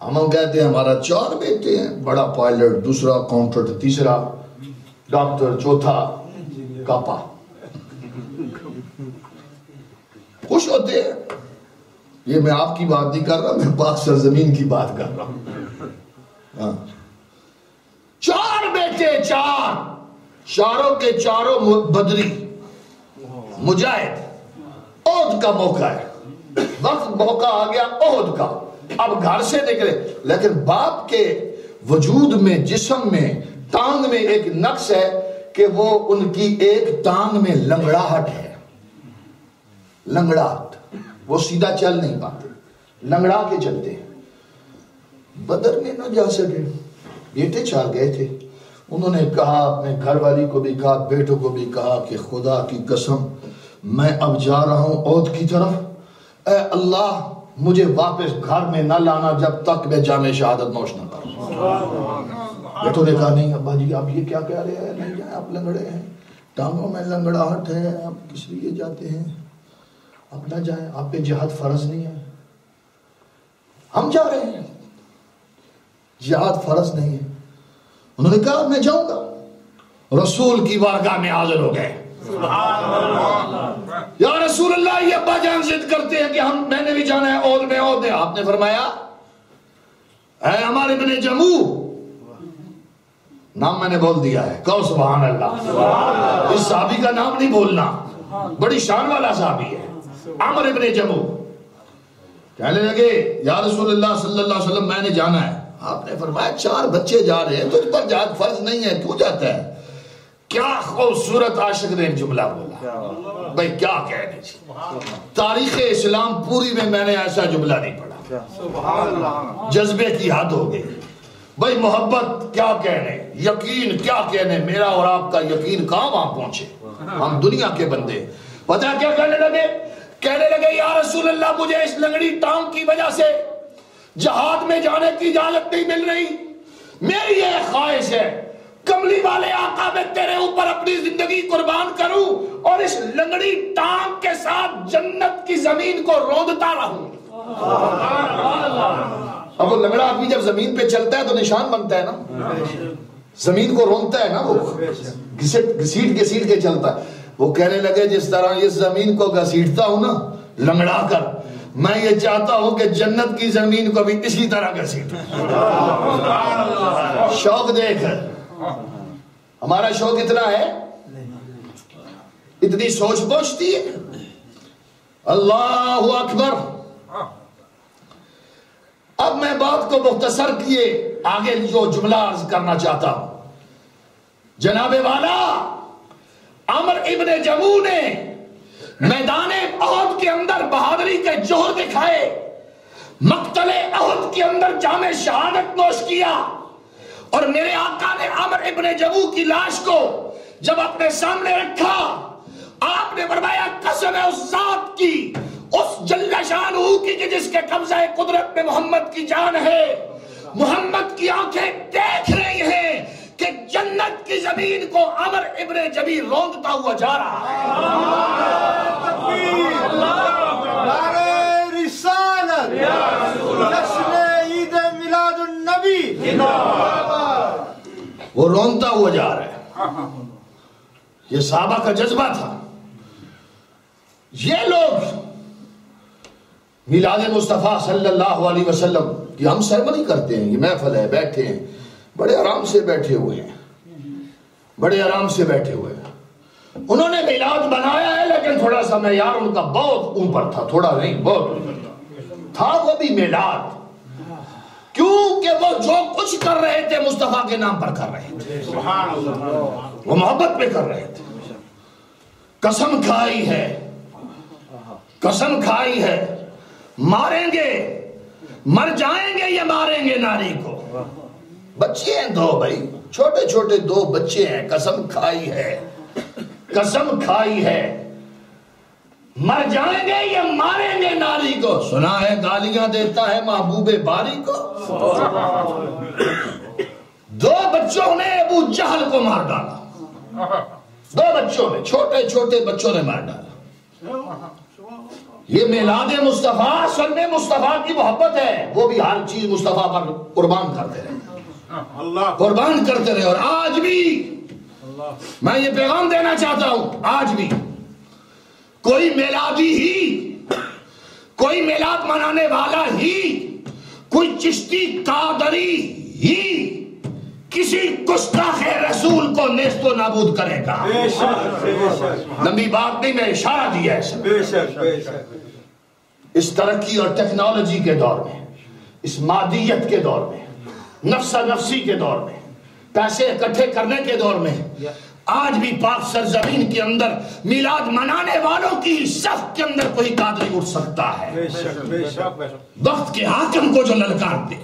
[SPEAKER 1] ہم کہتے ہیں ہمارا 4 بیٹے ہیں، بڑا پائلٹ، دوسرا اکاؤنٹنٹ، تیسرا ڈاکٹر، چوتھا کاپا، خوش ہوتے ہیں۔ یہ میں آپ کی بات نہیں کر رہا، میں پاک سرزمین کی بات کر رہا ہوں۔ 4 بیٹے، 4، چاروں کے چاروں بدری مجاہد۔ احد کا موقع ہے، وقت موقع آ گیا احد کا، اب گھر سے نکلے، لیکن باپ کے وجود میں، جسم میں، ٹانگ میں ایک نقص ہے کہ وہ ان کی ایک ٹانگ میں لنگڑاہٹ ہے، لنگڑاہٹ، وہ سیدھا چل نہیں پاتے، لنگڑا کے چلتے ہیں۔ بدر میں نہ جا سکے، بیٹے 4 گئے تھے، انہوں نے کہا، اپنے گھر والی کو بھی کہا، بیٹوں کو بھی کہا کہ خدا کی قسم میں اب جا رہا ہوں احد کی طرف، اے اللہ مجھے واپس گھر میں نہ لانا جب تک میں جام شہادت نوش نہ کروں۔ بیٹوں نے کہا نہیں ابا جی آپ یہ کیا کہہ رہے ہیں، نہیں جائیں، آپ لنگڑے ہیں، ٹانگوں میں لنگڑاہٹ ہے، آپ کس لیے جاتے ہیں، آپ نہ جائیں، آپ پہ جہاد فرض نہیں ہے۔ ہم جا رہے ہیں، جہاد فرض نہیں ہے۔ انہوں نے کہا میں جاؤں گا، رسول کی بارگاہ میں حاضر ہو گئے، یا رسول اللہ یہ ابا جان ضد کرتے ہیں کہ میں نے بھی جانا ہے احد میں، احد میں۔ آپ نے فرمایا اے عمر ابن جموح، نام میں نے بول دیا ہے، کہو سبحان اللہ، اس صحابی کا نام نہیں بولنا، بڑی شان والا صحابی ہے، عمر ابن جموح۔ کہنے لگے یا رسول اللہ صلی اللہ علیہ وسلم میں نے جانا ہے۔ آپ نے فرمایا 4 بچے جا رہے ہیں، تجھ پر جہاد فرض نہیں ہے، کیوں جاتا ہے؟ کیا خوبصورت عاشق نے جملہ بولا، بھائی کیا کہنے جی، تاریخ اسلام پوری میں نے ایسا جملہ نہیں پڑھا، جذبے کی حد ہو گئی، بھائی محبت کیا کہنے، یقین کیا کہنے، میرا اور آپ کا یقین کہاں وہاں پہنچے، ہم دنیا کے بندے۔ پتہ کیا کہنے لگے یا رسول اللہ مجھے اس لنگڑی ٹانگ کی وجہ سے جہاد میں جانے کی اجازت نہیں مل رہی، میری یہ خواہش ہے کملی والے آقا میں تیرے اوپر اپنی زندگی قربان کروں اور اس لنگڑی ٹانگ کے ساتھ جنت کی زمین کو روندتا رہوں۔ اب وہ لنگڑا آدمی جب زمین پہ چلتا ہے تو نشان بنتا ہے نا، زمین کو روندتا ہے نا، وہ گھسیٹ کے چلتا ہے۔ وہ کہنے لگے جس طرح اس زمین کو گھسیٹتا ہوں نا لنگڑا کر، میں یہ چاہتا ہوں کہ جنت کی زمین کو بھی اسی طرح گھسیٹوں۔ شوق دیکھ، ہمارا شوق اتنا ہے، اتنی سوچ پہنچتی ہے۔ اللہ اکبر۔ اب میں بات کو مختصر کیے آگے جو جملہ عرض کرنا چاہتا ہوں، جناب والا عمر ابن جموح نے میدان احد کے اندر بہادری کے جوہر دکھائے، مقتل احد کے اندر جام شہادت نوش کیا، اور میرے آقا نے عمر ابن جموح کی لاش کو جب اپنے سامنے رکھا، آپ نے فرمایا قسم ہے اس ذات کی
[SPEAKER 2] اس جل شانہ کی کہ جس کے قبضہ قدرت میں محمد کی جان ہے، محمد کی آنکھیں دیکھ رہی ہیں کہ جنت کی زمین کو عمر ابن جبیر روندتا ہوا جا رہا ہے۔
[SPEAKER 3] نعرہ رسالت، جشن عید میلاد النبی،
[SPEAKER 2] وہ روندتا ہوا جا رہا ہے۔ یہ صحابہ کا جذبہ تھا۔ یہ لوگ میلاد مصطفیٰ صلی اللہ علیہ وسلم کی ہم سرمنی کرتے ہیں، یہ محفل ہے، بیٹھے ہیں، بڑے آرام سے بیٹھے ہوئے ہیں، بڑے آرام سے بیٹھے ہوئے ہیں۔ انہوں نے میلاد بنایا ہے لیکن تھوڑا سا معیار ان کا بہت اوپر تھا، تھوڑا نہیں بہت اوپر تھا وہ بھی میلاد، کیونکہ وہ جو کچھ کر رہے تھے مصطفیٰ کے نام پر کر رہے تھے، وہ محبت پہ کر رہے تھے۔ قسم کھائی ہے، قسم کھائی ہے، ماریں گے، مر جائیں گے یا ماریں گے ناری کو۔ بچے ہیں دو بھائی، چھوٹے چھوٹے دو بچے ہیں، قسم کھائی ہے، قسم کھائی ہے، مر جائیں گے یا ماریں گے ناری کو۔ سنا ہے گالیاں دیتا ہے محبوب باری کو۔ دو بچوں نے ابو جہل کو مار ڈالا، دو بچوں نے، چھوٹے چھوٹے بچوں نے مار ڈالا۔ یہ میلاد مصطفیٰ اصل میں مصطفیٰ کی محبت ہے، وہ بھی ہر چیز مصطفیٰ پر قربان کرتے رہے، قربان کرتے رہے۔ اور آج بھی میں یہ پیغام دینا چاہتا ہوں، آج بھی کوئی میلادی ہی، کوئی میلاد منانے والا ہی، کوئی چشتی قادری ہی کسی گستاخ رسول کو نیست و نابود کرے گا۔ لمبی بات نہیں، میں اشارہ دیا ہے۔ اس ترقی اور ٹیکنالوجی کے دور میں، اس مادیت کے دور میں، نفسا نفسی کے دور میں، پیسے اکٹھے کرنے کے دور میں، آج بھی پاک سرزمین کے اندر میلاد منانے والوں کی صف کے اندر کوئی قادری اٹھ سکتا ہے، وقت کے حاکم کو جو للکار دے۔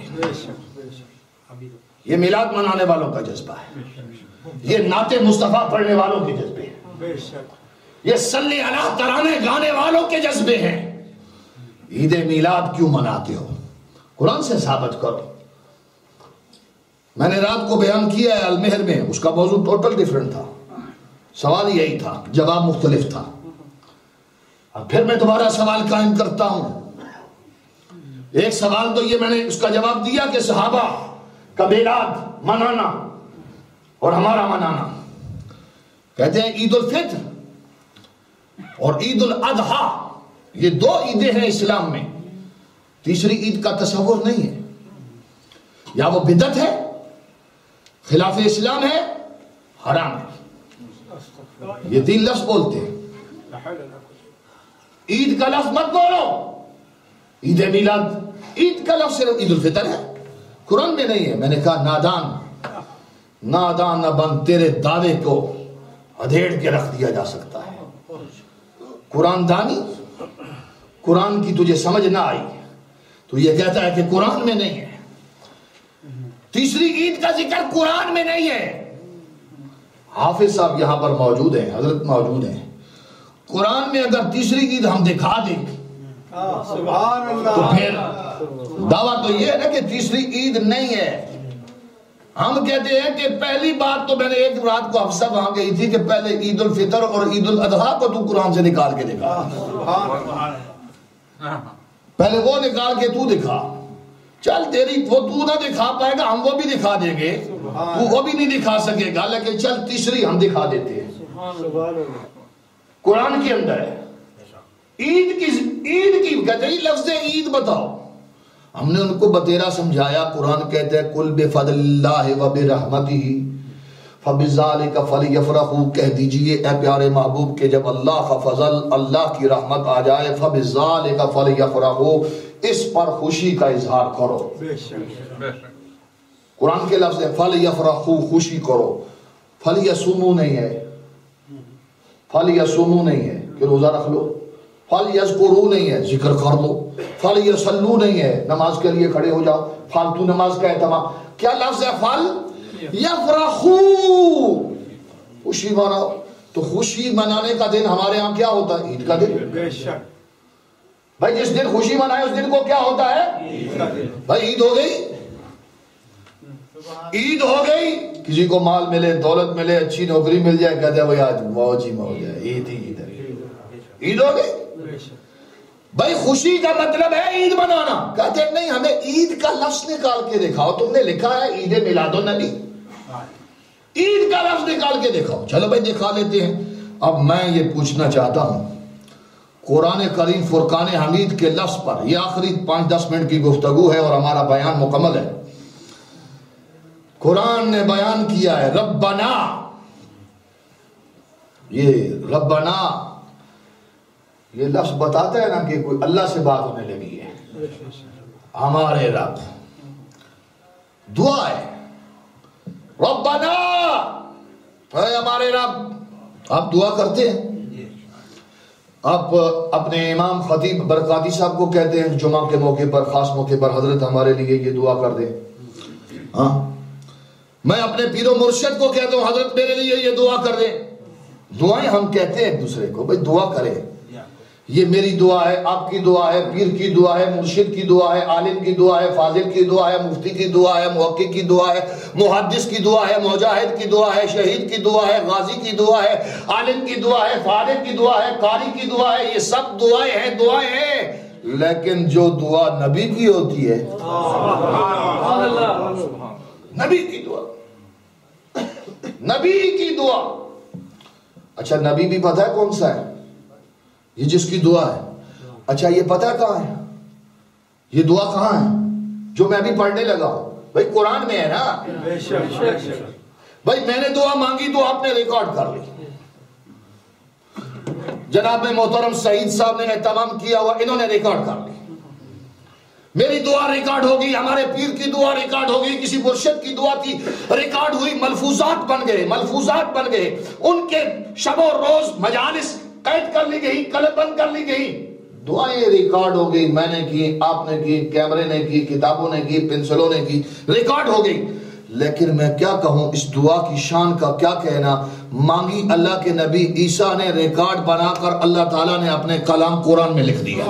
[SPEAKER 2] یہ میلاد منانے والوں کا جذبہ ہے، یہ نعت مصطفیٰ پڑھنے والوں کے جذبے ہیں، یہ صلی اللہ ترانے گانے والوں کے جذبے ہیں۔ عید میلاد کیوں مناتے ہو؟ قرآن سے ثابت کرو۔ میں نے رات کو بیان کیا ہے المہر میں، اس کا موضوع ٹوٹل ڈیفرنٹ تھا، سوال یہی تھا، جواب مختلف تھا۔ اب پھر میں دوبارہ سوال قائم کرتا ہوں۔ ایک سوال تو یہ میں نے اس کا جواب دیا کہ صحابہ کا میلاد منانا اور ہمارا منانا، کہتے ہیں عید الفطر اور عید الاضحیٰ یہ دو عیدیں ہیں اسلام میں، تیسری عید کا تصور نہیں ہے، یا وہ بدعت ہے، خلاف اسلام ہے، حرام ہے۔ یہ تین لفظ بولتے ہیں، عید کا لفظ مت بولو، عید میلاد، عید کا لفظ صرف عید الفطر ہے، قرآن میں نہیں ہے۔ میں نے کہا نادان، نادان نہ بن، تیرے دعوے کو ادھیڑ کے رکھ دیا جا سکتا ہے۔ قرآن دانی، قرآن کی تجھے سمجھ نہ آئی تو یہ کہتا ہے کہ قرآن میں نہیں ہے، تیسری عید کا ذکر قرآن میں نہیں ہے۔ حافظ صاحب یہاں پر موجود ہیں، حضرت موجود ہیں، قرآن میں اگر تیسری عید ہم دکھا دیں تو پھر دعویٰ تو یہ ہے نا کہ تیسری عید نہیں ہے۔ ہم کہتے ہیں کہ پہلی بات تو میں نے ایک رات کو حفصہ وہاں گئی تھی کہ پہلے عید الفطر اور عید الاضحیٰ کو تو قرآن سے نکال کے دکھا، پہلے وہ نکال کے تو دکھا۔ چل تیری وہ تو نہ دکھا پائے گا، ہم وہ بھی دکھا دیں گے، تو وہ بھی نہیں دکھا سکے گا، لیکن چل تیسری ہم دکھا دیتے ہیں، قرآن کے اندر ہے۔ عید کی کہتے ہیں لفظ عید بتاؤ، ہم نے ان کو بتیرا سمجھایا۔ قرآن کہتے ہیں قل بفضل اللہ وبرحمتہ فبذالک فلیفرحوا، کہہ دیجئے اے پیارے محبوب کہ جب اللہ کا فضل، اللہ کی رحمت آ جائے، فبذالک فلیفرحوا، اس پر خوشی کا اظہار کرو۔ قرآن کے لفظ ہے فلیفرحوا، خوشی کرو، فلیصوموا نہیں ہے، فلیصوموا نہیں ہے کہ روزہ رکھ لو، فلیذکروا نہیں ہے ذکر کر لو، فلیصلوا نہیں ہے نماز کے لیے کھڑے ہو جاؤ، فالتو نماز کا اہتمام۔ کیا لفظ ہے؟ یفرحوا، خوشی مناؤ۔ تو خوشی منانے کا دن ہمارے ہاں کیا ہوتا ہے؟ عید کا دن۔ بھائی جس دن خوشی منائے اس دن کو کیا ہوتا ہے؟ بھائی عید ہو گئی، عید ہو گئی. کسی کو مال ملے، دولت ملے، اچھی نوکری مل جائے، کہتے ہیں بھائی آج موج ہی موج ہے، عید ہی عید ہے، عید ہو گئی. بھائی خوشی کا مطلب ہے عید منانا. کہتے ہیں نہیں، ہمیں عید کا لفظ نکال کے دکھاؤ. تم نے لکھا ہے عید میلاد النبی، عید کا لفظ نکال کے دکھاؤ. چلو بھائی دکھا لیتے ہیں. اب میں یہ پوچھنا چاہتا ہوں، قرآن کریم فرقان حمید کے لفظ پر، یہ آخری 5-10 منٹ کی گفتگو ہے اور ہمارا بیان مکمل ہے. قرآن نے بیان کیا ہے ربنا. یہ ربنا یہ لفظ بتاتا ہے نا کہ کوئی اللہ سے بات ہونے لگی ہے. ہمارے رب، دعا ہے ربنا، اے ہمارے رب. آپ دعا کرتے ہیں؟ آپ اپنے امام خطیب برکاتی صاحب کو کہتے ہیں جمعہ کے موقع پر، خاص موقع پر، حضرت ہمارے لیے یہ دعا کر دیں. ہاں، میں اپنے پیر و مرشد کو کہتا ہوں حضرت میرے لیے یہ دعا کر دیں. دعائیں ہم کہتے ہیں ایک دوسرے کو، بھائی دعا کریں. یہ میری دعا ہے، آپ کی دعا ہے، پیر کی دعا ہے، مرشد کی دعا ہے، عالم کی دعا ہے، فاضل کی دعا ہے، مفتی کی دعا ہے، محقق کی دعا ہے، محدث کی دعا ہے، مجاہد کی دعا ہے، شہید کی دعا ہے، غازی کی دعا ہے، عالم کی دعا ہے، فارغ کی دعا ہے، قاری کی دعا ہے. یہ سب دعائیں ہیں، دعائیں ہیں. لیکن جو دعا نبی کی ہوتی ہے، نبی کی دعا، نبی کی دعا. اچھا نبی بھی پتہ ہے کون سا ہے؟ یہ جس کی دعا ہے. اچھا یہ پتہ ہے کہاں ہے؟ یہ دعا کہاں ہے جو میں ابھی پڑھنے لگا ہوں؟ بھائی قرآن میں ہے نا. بھائی میں نے دعا مانگی تو آپ نے ریکارڈ کر لی. جناب محترم سعید صاحب نے اہتمام کیا ہوا، انہوں نے ریکارڈ کر لی. میری دعا ریکارڈ ہوگی، ہمارے پیر کی دعا ریکارڈ ہوگی، کسی مرشد کی دعا کی ریکارڈ ہوئی، ملفوظات بن گئے، ملفوظات بن گئے. ان کے شب و روز مجالس قید کر لی گئی، قلم بند کر لی گئی. دعائیں ریکارڈ ہو گئی، میں نے کی، آپ نے کی، کیمرے نے کی، کتابوں نے کی، پنسلوں نے کی، ریکارڈ ہو گئی. لیکن میں کیا کہوں اس دعا کی شان کا کیا کہنا. مانگی اللہ کے نبی عیسیٰ نے، ریکارڈ بنا کر اللہ تعالیٰ نے اپنے کلام قرآن میں لکھ دیا.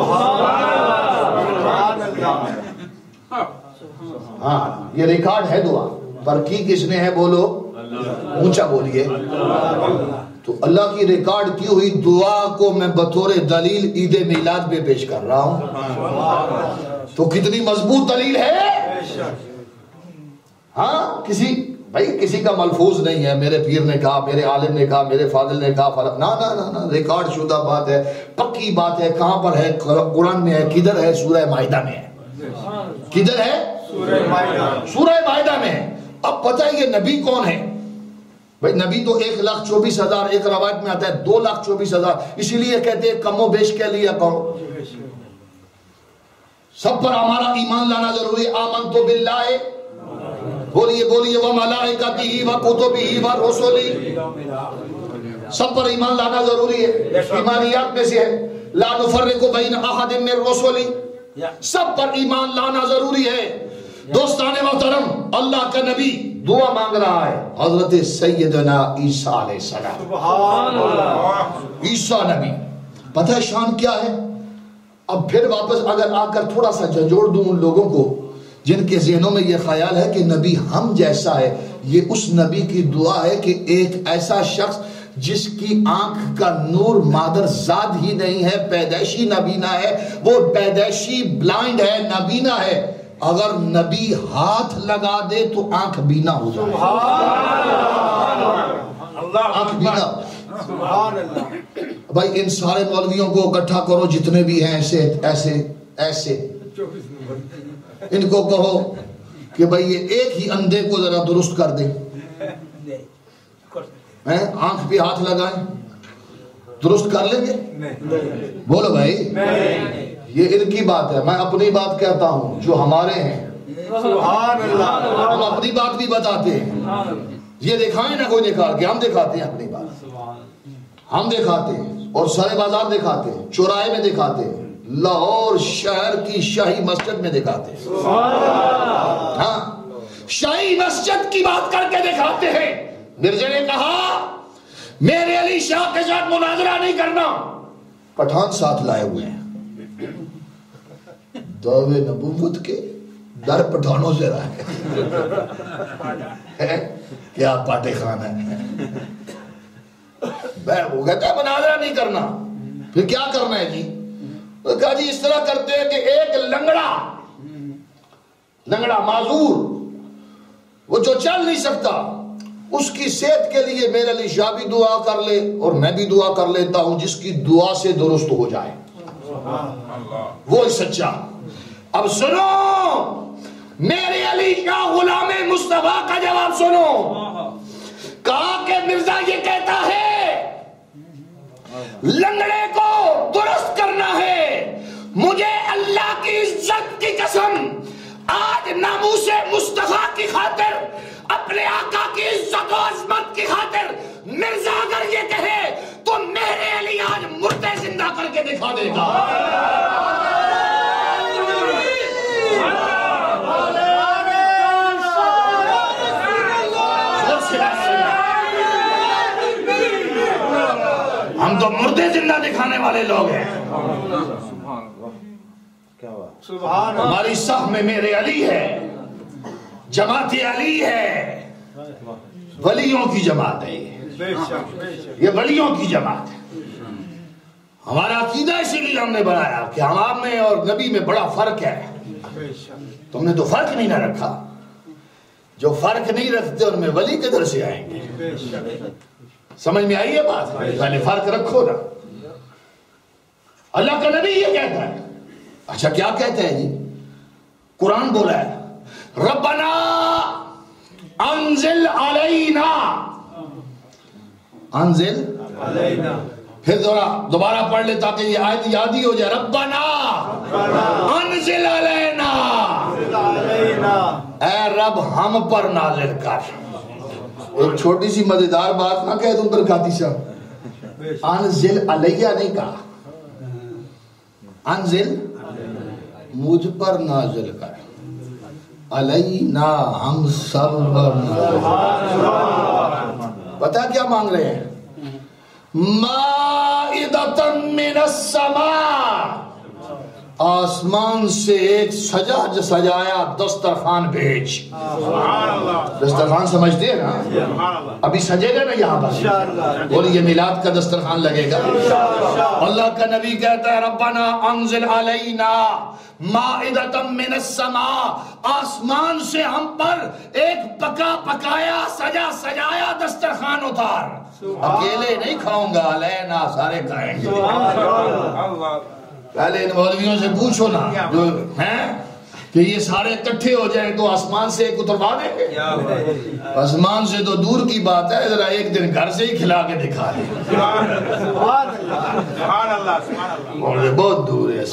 [SPEAKER 2] ہاں یہ ریکارڈ ہے دعا پر کی کس نے ہے؟ بولو اونچا بولیے. تو اللہ کی ریکارڈ کی ہوئی دعا کو میں بطور دلیل عید میلاد پہ پیش کر رہا ہوں. تو کتنی مضبوط دلیل ہے. ہاں کسی کا ملفوظ نہیں ہے، میرے پیر نے کہا، میرے عالم نے کہا، میرے فاضل نے کہا، نا ریکارڈ شدہ بات ہے، پکی بات ہے. کہاں پر ہے؟ قرآن میں ہے. کدھر ہے؟ سورہ مائدہ میں ہے. کدھر ہے؟ سورہ مائدہ میں ہے. اب پتہ ہے یہ نبی کون ہے؟ بھائی نبی تو 1,24,000، ایک روایت میں آتا ہے 2,24,000. اسی لیے کہتے ہیں کم و بیش کہہ لیا کرو. سب پر ہمارا ایمان لانا ضروری ہے. آمنت باللہ، بولیے وملائکتہ وکتبہ ورسلہ. سب پر ایمان لانا ضروری ہے، ایمانیات میں سے ہے. لا نفرق بین احد من رسلہ، سب پر ایمان لانا ضروری ہے. دوستان محترم، اللہ کا نبی دعا مانگ رہا ہے، حضرت سیدنا عیسیٰ علیہ السلام. سبحان اللہ. عیسیٰ نبی، پتہ ہے شان کیا ہے؟ اب پھر واپس اگر آ کر تھوڑا سا جھنجھوڑ دوں ان لوگوں کو جن کے ذہنوں میں یہ خیال ہے کہ نبی ہم جیسا ہے. یہ اس نبی کی دعا ہے کہ ایک ایسا شخص جس کی آنکھ کا نور مادر زاد ہی نہیں ہے، پیدائشی نبینا ہے، وہ پیدائشی بلائنڈ ہے، نبینا ہے. اگر نبی ہاتھ لگا دے تو آنکھ بینا ہو جائے. آنکھ بینا. بھائی ان سارے مولویوں کو اکٹھا کرو جتنے بھی ہیں ایسے ان کو کہو کہ بھائی یہ ایک ہی اندھے کو ذرا درست کر دیں. آنکھ پہ ہاتھ لگائیں، درست کر لیں گے؟ بولو بھائی. یہ ان کی بات ہے، میں اپنی بات کہتا ہوں جو ہمارے ہیں. ہم اپنی بات بھی بتاتے ہیں. یہ دکھائیں نا کوئی نکال کے، ہم دکھاتے ہیں اپنی بات. ہم دکھاتے ہیں اور سارے بازار دکھاتے ہیں، چوراہے میں دکھاتے ہیں، لاہور شہر کی شاہی مسجد میں دکھاتے ہیں. ہاں شاہی مسجد کی بات کر کے دکھاتے ہیں. مرزا نے کہا میرے علی شاہ کے ساتھ مناظرہ نہیں کرنا. پٹھان ساتھ لائے ہوئے ہیں. دعوے نبوت کے در پٹھانوں سے رہے کیا پاٹے خانہ ہے. وہ کہتا ہے مناظرہ نہیں کرنا. پھر کیا کرنا ہے جی؟ وہ کہا جی اس طرح کرتے ہیں کہ ایک لنگڑا معذور وہ جو چل نہیں سکتا اس کی صحت کے لیے میرے علی شاہ بھی دعا کر لے اور میں بھی دعا کر لیتا ہوں جس کی دعا سے درست ہو جائے. وہ سچا. اب سنو میرے علی شاہ غلام مصطفیٰ کا جواب سنو. کہا کہ مرزا یہ کہتا ہے لنگڑے کو درست کرنا ہے. مجھے اللہ کی عزت کی قسم آج ناموس مصطفیٰ کی خاطر اپنے آقا کی عزت و عظمت کی خاطر مرزا اگر یہ کہے تو میرے علی آج مردے زندہ کر کے دکھا دے گا. ہم تو مردے زندہ دکھانے والے لوگ ہیں. ہماری صف میں میرے علی ہے, جماعت علی ہے, ولیوں کی جماعت ہے. یہ ولیوں کی جماعت ہے. ہمارا عقیدہ اسی لیے ہم نے بنایا کہ ہم میں اور نبی میں بڑا فرق ہے. تم نے تو فرق نہیں نہ رکھا. جو فرق نہیں رکھتے ان میں ولی کدھر سے آئیں گے؟ سمجھ میں آئی ہے بات؟ پہلے فرق رکھو نا. اللہ کا نبی یہ کہتا ہے. اچھا کیا کہتا ہے جی؟ قرآن بولا ہے ربنا انزل علینا. انزل پھر دوبارہ پڑھ لے تاکہ یہ آیت یاد ہی ہو جائے. ربنا انزل علینا, اے رب ہم پر نازل کر. ایک چھوٹی سی مزیدار بات نہ کہہ دوں برکاتی صاحب. انزل علیہ نہیں کہا, انزل مجھ پر نازل کر. علینا ہم سب پر نازل کر. پتہ کیا مانگ رہے ہیں؟ مائدۃ من السماء, آسمان سے ایک سجایا دسترخوان بھیج. دسترخوان سمجھتے ہیں نا؟ ابھی سجے گا نا یہاں پر. بولیے میلاد کا دسترخوان لگے گا. اللہ کا نبی کہتا ہے ربنا انزل علینا مائدۃ من السماء, آسمان سے ہم پر ایک پکا پکایا سجایا دسترخوان اتار. اکیلے نہیں کھاؤں گا, علینا سارے کھائیں گے. پہلے ان مولویوں سے پوچھو نا جو ہیں کہ یہ سارے اکٹھے ہو جائیں تو آسمان سے ایک اتروا دیں گے. آسمان سے تو دور کی بات ہے, ذرا ایک دن گھر سے ہی کھلا کے دکھا دیں. بہت دور ہے.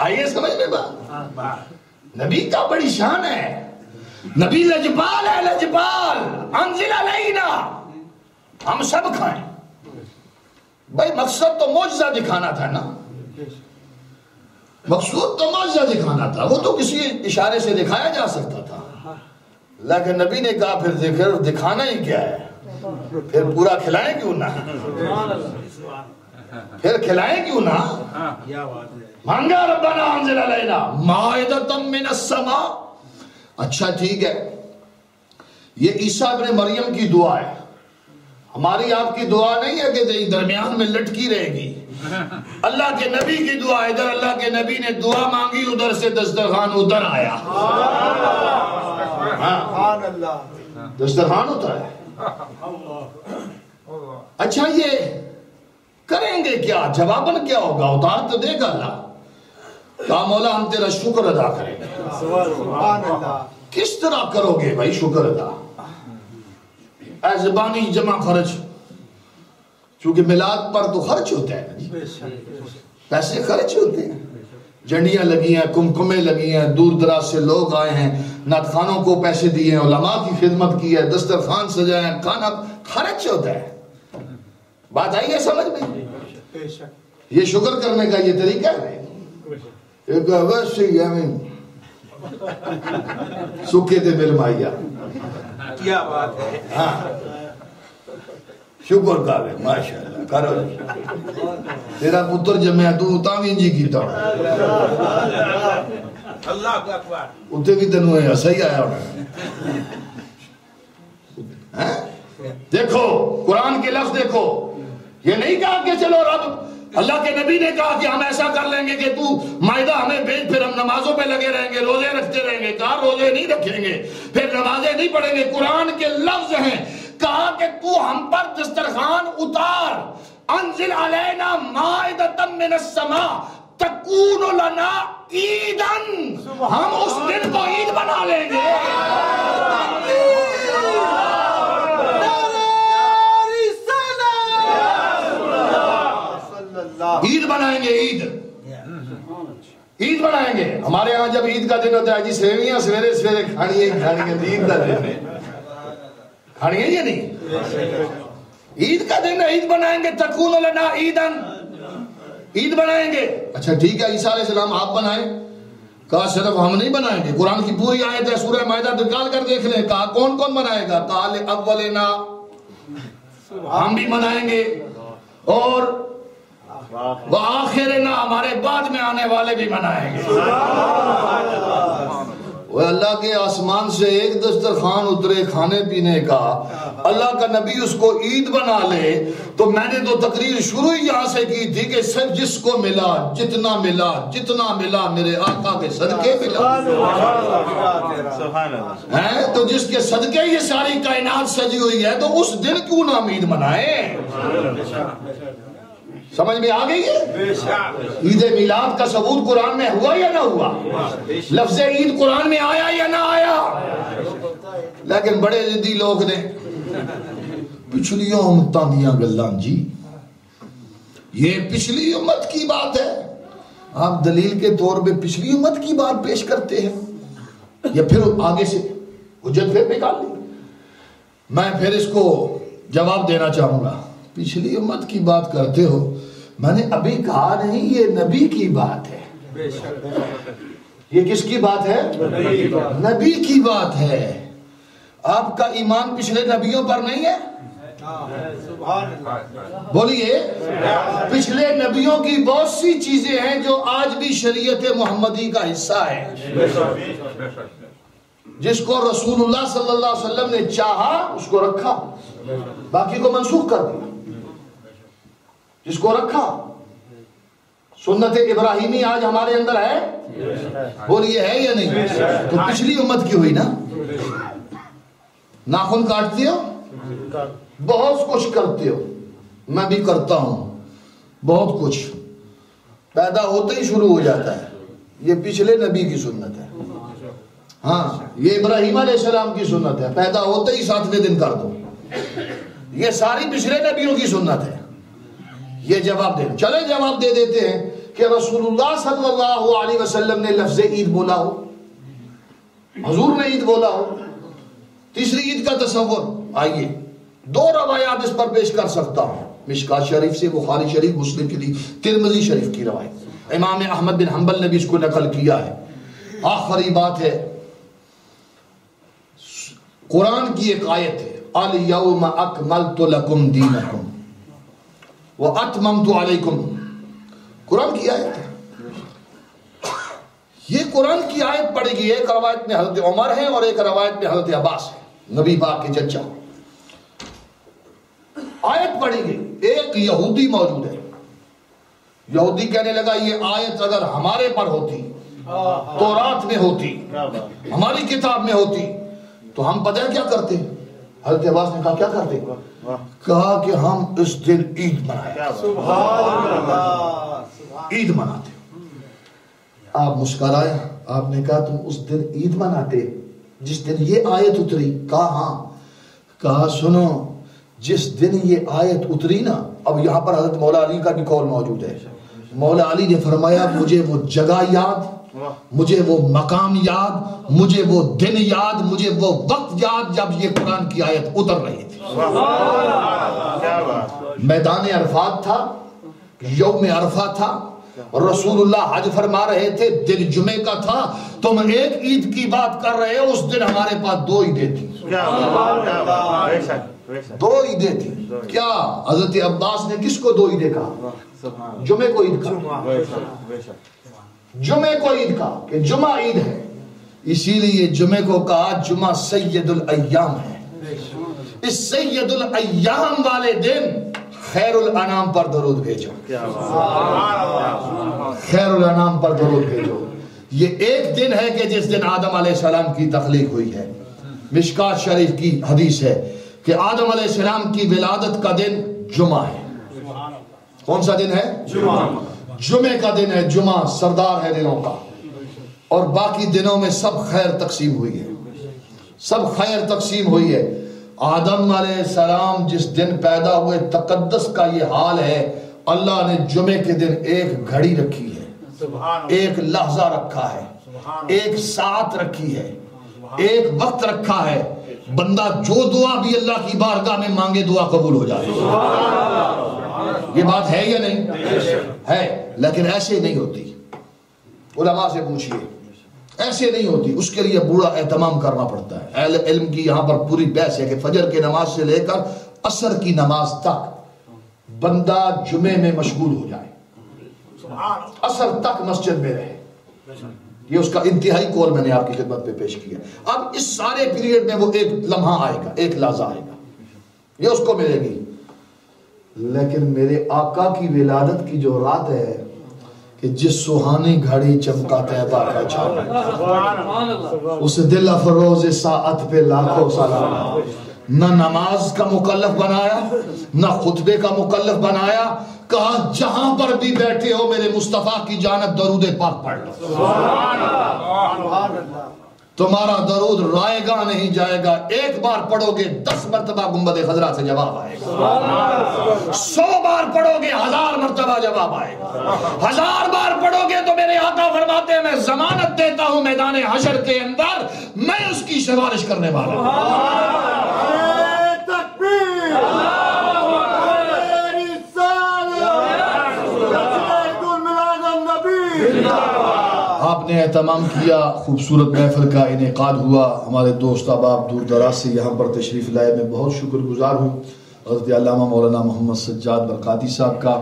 [SPEAKER 2] آئیے سمجھ میں بات. نبی کا بڑی شان ہے. نبی لجپال ہے, لجپال. انزل علینا, ہم سب کھائیں. بھائی مقصد تو معجزہ دکھانا تھا نا. مقصود تو معجزہ دکھانا تھا. وہ تو کسی اشارے سے دکھایا جا سکتا تھا, لیکن نبی نے کہا پھر دکھانا ہی کیا ہے, پھر پورا کھلائیں کیوں نہ, پھر کھلائیں کیوں نہ. مانگا ربنا انزل علینا مائدۃ من السماء. اچھا ٹھیک ہے, یہ عیسیٰ ابن مریم کی دعا ہے. ہماری آپ کی دعا نہیں ہے کہ درمیان میں لٹکی رہے گی. اللہ کے نبی کی دعا. ادھر اللہ کے نبی نے دعا مانگی, ادھر سے دسترخوان ادھر آیا. دسترخوان اتر ہے. اچھا یہ کریں گے کیا؟ جواباً کیا ہوگا؟ اتار تو دے گا اللہ. کہا مولا ہم تیرا شکر ادا کریں گے. کس طرح کرو گے بھائی شکر ادا؟ زبانی جمع خرچ, چونکہ میلاد پر تو خرچ ہوتا ہے, پیسے خرچ ہوتے ہیں. جنڈیاں لگی ہیں, کمکمے لگی ہیں, دور دراز سے لوگ آئے ہیں, نعت کو پیسے دیے ہیں, علماء کی خدمت کی ہے, دسترخوان سجائے ہیں, کھانا خرچ ہوتا ہے. بات آئی ہے سمجھ میں؟ یہ شکر کرنے کا یہ طریقہ ہے. سکے تھے مل مائیا.
[SPEAKER 3] کیا بات ہے.
[SPEAKER 2] شکر کر ماشاءاللہ کرو تیرا پتر جمع تو تاویں جی کیتا
[SPEAKER 3] اللہ اکبر
[SPEAKER 2] اتنے بھی تینوں ہے صحیح آیا ہونا دیکھو قرآن کے لفظ دیکھو یہ نہیں کہا کہ چلو رب اللہ کے نبی نے کہا کہ ہم ایسا کر لیں گے کہ تو مائدہ ہمیں بھیج پھر ہم نمازوں پہ لگے رہیں گے روزے رکھتے رہیں گے کہا روزے نہیں رکھیں گے پھر نمازیں نہیں پڑھیں گے قرآن کے لفظ ہیں کہا کہ تو ہم پر دسترخوان اتار انزل علینا مائدۃ من السماء تکون لنا عیدن ہم اس دن کو عید بنا لیں گے عید بنائیں گے عید بنائیں گے ہمارے ہاں جب عید کا دن ہوتا ہے جی سیویاں سویرے سویرے کھانی ہے عید کا دن ہے کھانی ہے یا نہیں عید کا دن ہے عید بنائیں گے تکون لنا عیدن عید بنائیں گے اچھا ٹھیک ہے عیسیٰ علیہ السلام آپ بنائیں کہا صرف ہم نہیں بنائیں گے قرآن کی پوری آیت ہے سورہ مائدہ نکال کر دیکھ لیں کہا کون کون بنائے گا کہا اولنا ہم بھی منائیں گے اور وآخرنا ہمارے بعد میں آنے والے بھی منائیں گے وہ اللہ کے آسمان سے ایک دسترخوان اترے کھانے پینے کا اللہ کا نبی اس کو عید بنا لے تو میں نے تو تقریر شروع ہی یہاں سے کی تھی کہ صرف جس کو ملا جتنا میرے آقا کے صدقے ملا ہے تو جس کے صدقے یہ ساری کائنات سجی ہوئی ہے تو اس دن کیوں نہ عید منائے سمجھ میں آ گئی ہے عید میلاد کا ثبوت قرآن میں ہوا یا نہ ہوا لفظ عید قرآن میں آیا یا نہ آیا لیکن بڑے ضدی لوگ نے پچھلی امتاں دیاں گلاں جی یہ پچھلی امت کی بات ہے آپ دلیل کے طور پہ پچھلی امت کی بات پیش کرتے ہیں یا پھر آگے سے حجت پھر نکال لی میں پھر اس کو جواب دینا چاہوں گا پچھلی امت کی بات کرتے ہو میں نے ابھی کہا نہیں یہ نبی کی بات ہے یہ کس کی بات ہے نبی کی بات ہے آپ کا ایمان پچھلے نبیوں پر نہیں ہے بولیے پچھلے نبیوں کی بہت سی چیزیں ہیں جو آج بھی شریعت محمدی کا حصہ ہے جس کو رسول اللہ صلی اللہ علیہ وسلم نے چاہا اس کو رکھا باقی کو منسوخ کر دیا جس کو رکھا سنت ابراہیمی آج ہمارے اندر ہے بولیے ہے یا نہیں تو پچھلی امت کی ہوئی نا ناخن کاٹتے ہو بہت کچھ کرتے ہو میں بھی کرتا ہوں بہت کچھ پیدا ہوتے ہی شروع ہو جاتا ہے یہ پچھلے نبی کی سنت ہے ہاں یہ ابراہیم علیہ السلام کی سنت ہے پیدا ہوتے ہی 7ویں دن کر دو یہ ساری پچھلے نبیوں کی سنت ہے یہ جواب دیں چلیں جواب دے دیتے ہیں کہ رسول اللہ صلی اللہ علیہ وسلم نے لفظ عید بولا ہو حضور نے عید بولا ہو تیسری عید کا تصور آئیے 2 روایات اس پر پیش کر سکتا ہوں مشکات شریف سے بخاری شریف مسلم کے لیے ترمذی شریف کی روایت امام احمد بن حنبل نے بھی اس کو نقل کیا ہے آخری بات ہے قرآن کی ایک آیت ہے الَّيَوْمَ أَكْمَلْتُ لَكُمْ دِينَكُمْ وَأَتْمَمْتُ عَلَيْكُمْ قرآن کی آیت ہے یہ قرآن کی آیت پڑھی گئی ایک روایت میں حضرت عمر ہے اور ایک روایت میں حضرت عباس ہے نبی پاک کے چچا آیت پڑھی گئی ایک یہودی موجود ہے یہودی کہنے لگا یہ آیت اگر ہمارے پر ہوتی تورات میں ہوتی ہماری کتاب میں ہوتی تو ہم پتہ کیا کرتے حضرت عباس نے کہا کیا کرتے کہا کہ ہم اس دن عید منائے عید مناتے آپ مسکرائے آپ نے کہا تم اس دن عید مناتے جس دن یہ آیت اتری کہا ہاں کہا سنو جس دن یہ آیت اتری نا اب یہاں پر حضرت مولا علی کا بھی قول موجود ہے مولا علی نے فرمایا مجھے وہ جگہ یاد مجھے وہ مقام یاد مجھے وہ دن یاد مجھے وہ وقت یاد جب یہ قرآن کی آیت اتر رہی تھی میدان عرفات تھا یوم عرفہ تھا رسول اللہ حج فرما رہے تھے دن جمعے کا تھا تم ایک عید کی بات کر رہے ہو اس دن ہمارے پاس 2 عیدیں تھیں دو عیدیں تھیں. کیا حضرت عباس نے کس کو دو عیدیں کہا؟ جمعے کو عید کہا. جمعے کو عید کہا کہ جمعہ عید ہے. اسی لیے جمعے کو کہا جمعہ سید الایام ہے. اس سید الایام والے دن خیر الانام پر درود بھیجو. خیر الانام پر درود بھیجو. یہ ایک دن ہے کہ جس دن آدم علیہ السلام کی تخلیق ہوئی ہے. مشکات شریف کی حدیث ہے کہ آدم علیہ السلام کی ولادت کا دن جمعہ ہے. کون سا دن ہے؟ جمعے کا دن ہے. جمعہ سردار ہے دنوں کا. اور باقی دنوں میں سب خیر تقسیم ہوئی ہے. سب خیر تقسیم ہوئی ہے. آدم علیہ السلام جس دن پیدا ہوئے تقدس کا یہ حال ہے. اللہ نے جمعے کے دن ایک گھڑی رکھی ہے, ایک لحظہ رکھا ہے, ایک ساعت رکھی ہے, ایک وقت رکھا ہے. بندہ جو دعا بھی اللہ کی بارگاہ میں مانگے دعا قبول ہو جائے. یہ بات ہے یا نہیں ہے؟ لیکن ایسے نہیں ہوتی. علماء سے پوچھئے, ایسے نہیں ہوتی. اس کے لیے بڑا اہتمام کرنا پڑتا ہے. اہل علم کی یہاں پر پوری بحث ہے کہ فجر کی نماز سے لے کر عصر کی نماز تک بندہ جمعے میں مشغول ہو جائے, عصر تک مسجد میں رہے. یہ اس کا انتہائی قول میں نے آپ کی خدمت پہ پیش کیا. اب اس سارے پیریڈ میں وہ ایک لمحہ آئے گا, ایک لحظہ آئے گا, یہ اس کو ملے گی. لیکن میرے آقا کی ولادت کی جو رات ہے کہ جس سہانی گھڑی چمکا طیبہ کا چاند, اس دل افروز ساعت پہ لاکھوں سلام. نہ نماز کا مکلف بنایا, نہ خطبے کا مکلف بنایا. کہا جہاں پر بھی بیٹھے ہو میرے مصطفیٰ کی جانب درود پاک پڑھ لو. تمہارا درود رائے گا نہیں جائے گا. ایک بار پڑھو گے 10 مرتبہ گنبد خضرا سے جواب آئے گا. 100 بار پڑھو گے 1000 مرتبہ جواب آئے گا. 1000 بار پڑھو گے تو میرے آقا فرماتے ہیں میں ضمانت دیتا ہوں میدان حشر کے اندر میں اس کی سفارش کرنے والا ہوں. آپ نے اہتمام کیا, خوبصورت محفل کا انعقاد ہوا. ہمارے دوست احباب دور دراز سے یہاں پر تشریف لائے. میں بہت شکر گزار ہوں حضرت علامہ مولانا محمد سجاد برکاتی صاحب کا.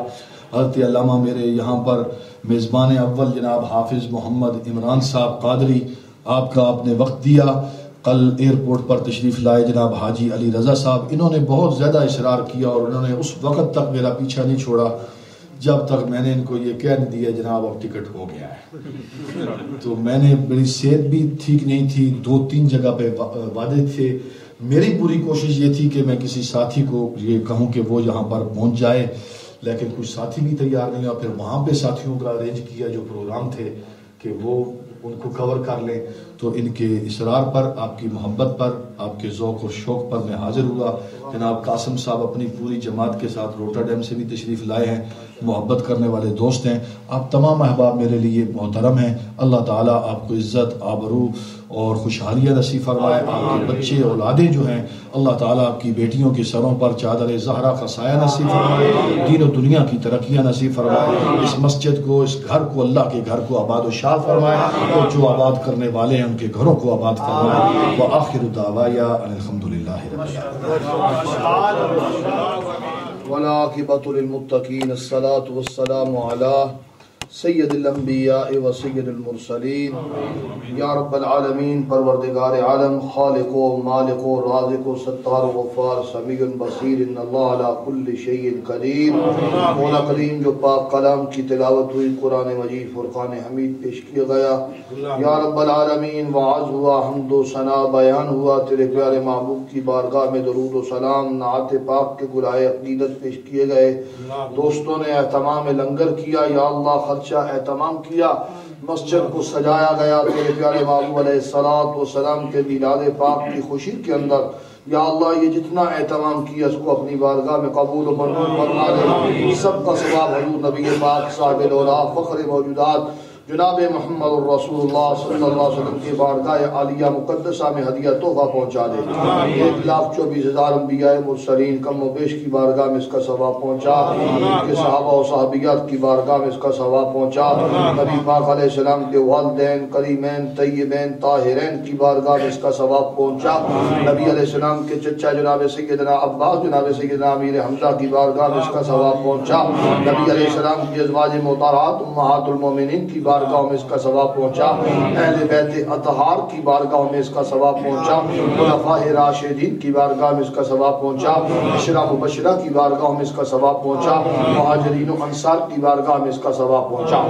[SPEAKER 2] حضرت علامہ میرے یہاں پر میزبان اول جناب حافظ محمد عمران صاحب قادری, آپ کا آپ نے وقت دیا. کل ایئرپورٹ پر تشریف لائے جناب حاجی علی رضا صاحب. انہوں نے بہت زیادہ اصرار کیا اور انہوں نے اس وقت تک میرا پیچھا نہیں چھوڑا جب تک میں نے ان کو یہ کہہ دیا جناب اب ٹکٹ ہو گیا ہے. تو میں نے, میری صحت بھی ٹھیک نہیں تھی, 2-3 جگہ پہ وعدے تھے. میری پوری کوشش یہ تھی کہ میں کسی ساتھی کو یہ کہوں کہ وہ یہاں پر پہنچ جائے, لیکن کچھ ساتھی بھی تیار نہیں ہوا. پھر وہاں پہ ساتھیوں کا ارینج کیا جو پروگرام تھے کہ وہ ان کو کور کر لیں. تو ان کے اصرار پر, آپ کی محبت پر, آپ کے ذوق و شوق پر میں حاضر ہوا. جناب قاسم صاحب اپنی پوری جماعت کے ساتھ روٹرڈیم سے بھی تشریف لائے ہیں, محبت کرنے والے دوست ہیں. آپ تمام احباب میرے لیے محترم ہیں. اللہ تعالیٰ آپ کو عزت, آبرو اور خوشحالیاں نصیب فرمائے. آپ کے بچے اولادیں جو ہیں اللہ تعالیٰ آپ کی بیٹیوں کے سروں پر چادر زہرا کا سایہ نصیب فرمائے, دین و دنیا کی ترقیاں نصیب فرمائے. اس مسجد کو, اس گھر کو, اللہ کے گھر کو آباد و شاد فرمائے, اور جو آباد کرنے والے ہیں ان کے گھروں کو آباد فرمائے. وآخر دعوایا الحمدللہ رب العالمین.
[SPEAKER 4] والعاقبۃ للمتقین. الصلاۃ والسلام علی سید الانبیاء و سید المرسلین. یا رب العالمین, پروردگار عالم, خالق و مالک و رازق و ستار و غفار, سمیع بصیر, ان اللہ علی کل شیء قدیر. مولا کریم جو پاک کلام کی تلاوت ہوئی, قرآن مجید فرقان حمید پیش کیا گیا, یا رب العالمین وعظ ہوا, حمد و ثنا بیان ہوا, تیرے پیارے محبوب کی بارگاہ میں درود و سلام, نعت پاک کے گلائے عقیدت پیش کیے گئے. دوستوں نے اہتمام لنگر کیا, یا اللہ خرچہ اہتمام کیا, مسجد کو سجایا گیا تیرے پیارے محبوب علیہ السلام کے میلاد پاک کی خوشی کے اندر. یا اللہ یہ جتنا اہتمام کیا اس کو اپنی بارگاہ میں قبول و منظور فرما لے. سب کا ثواب حضور نبی پاک صاحب الولا فخر موجودات جناب محمد الرسول اللہ صلی اللہ علیہ وسلم کی بارگاہ عالیہ مقدسہ میں ہدیہ تحفہ پہنچا دے 1,24,000 انبیاء مرسلین کم و بیش کی بارگاہ میں اس کا ثواب پہنچا، ان کے صحابہ و صحابیات کی بارگاہ میں اس کا ثواب پہنچا، نبی پاک علیہ السلام کے والدین کریمین طیبین طاہرین کی بارگاہ میں اس کا ثواب پہنچا، نبی علیہ السلام کے چچا جناب سیدنا عباس جناب سیدنا امیر حمزہ کی بارگاہ میں اس کا ثواب پہنچا، نبی علیہ السلام کی ازواج محترمات امہات المومنین کی بارگاہوں میں اس کا ثواب پہنچا، اہل بیت اطہار کی بارگاہوں میں اس کا ثواب پہنچا، خلفاء راشدین کی بارگاہ میں اس کا ثواب پہنچا، عشرہ مبشرہ کی بارگاہوں میں اس کا ثواب پہنچا، مہاجرین و انصار کی بارگاہ میں اس کا ثواب پہنچا،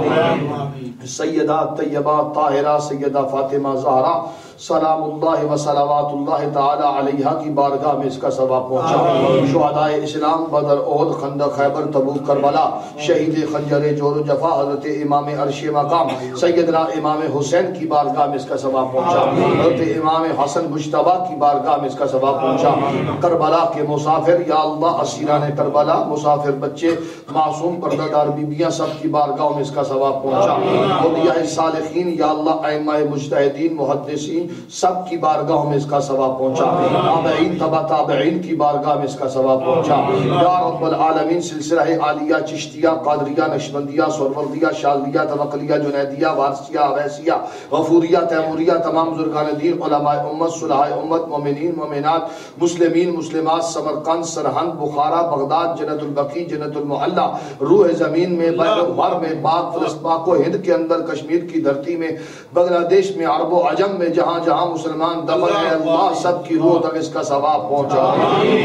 [SPEAKER 4] سیدہ طیبہ طاہرہ سیدہ فاطمہ زہرا سلام اللہ و صلوات اللہ تعالی علیہا کی بارگاہ میں اس کا ثواب پہنچا، شہداء اسلام بدر احد خندق خیبر تبوک کربلا شہید خنجر جور و جفا حضرت امام عرش مقام سیدنا امام حسین کی بارگاہ میں اس کا ثواب پہنچا، حضرت امام حسن مجتبی کی بارگاہ میں اس کا ثواب پہنچا، کربلا کے مسافر یا اللہ اسیران کربلا مسافر بچے معصوم پردہ دار بیبیاں سب کی بارگاہوں میں اس کا ثواب پہنچا، اولیاء صالحین یا اللہ ائمہ مجتہدین محدثین سب کی بارگاہوں میں اس کا ثواب پہنچا، تابعین تبع تابعین کی بارگاہ میں اس کا ثواب پہنچا، یا رب العالمین سلسلہ عالیہ چشتیہ قادریہ نقشبندیہ سہروردیہ شاذلیہ توکلیہ جنیدیہ وارثیہ اویسیہ غفوریہ تیموریہ تمام بزرگان دین علماء امت صلحاء امت مومنین مومنات مسلمین مسلمات سمرقند سرہند بخارا بغداد جنت البقیع جنت المعلی روح زمین میں بر میں پاک و ہند کے اندر کشمیر کی دھرتی میں بنگلہ دیش میں عرب و عجم میں جہاں جہاں مسلمان دفن ہے اللہ سب کی روح تک اس کا ثواب پہنچا،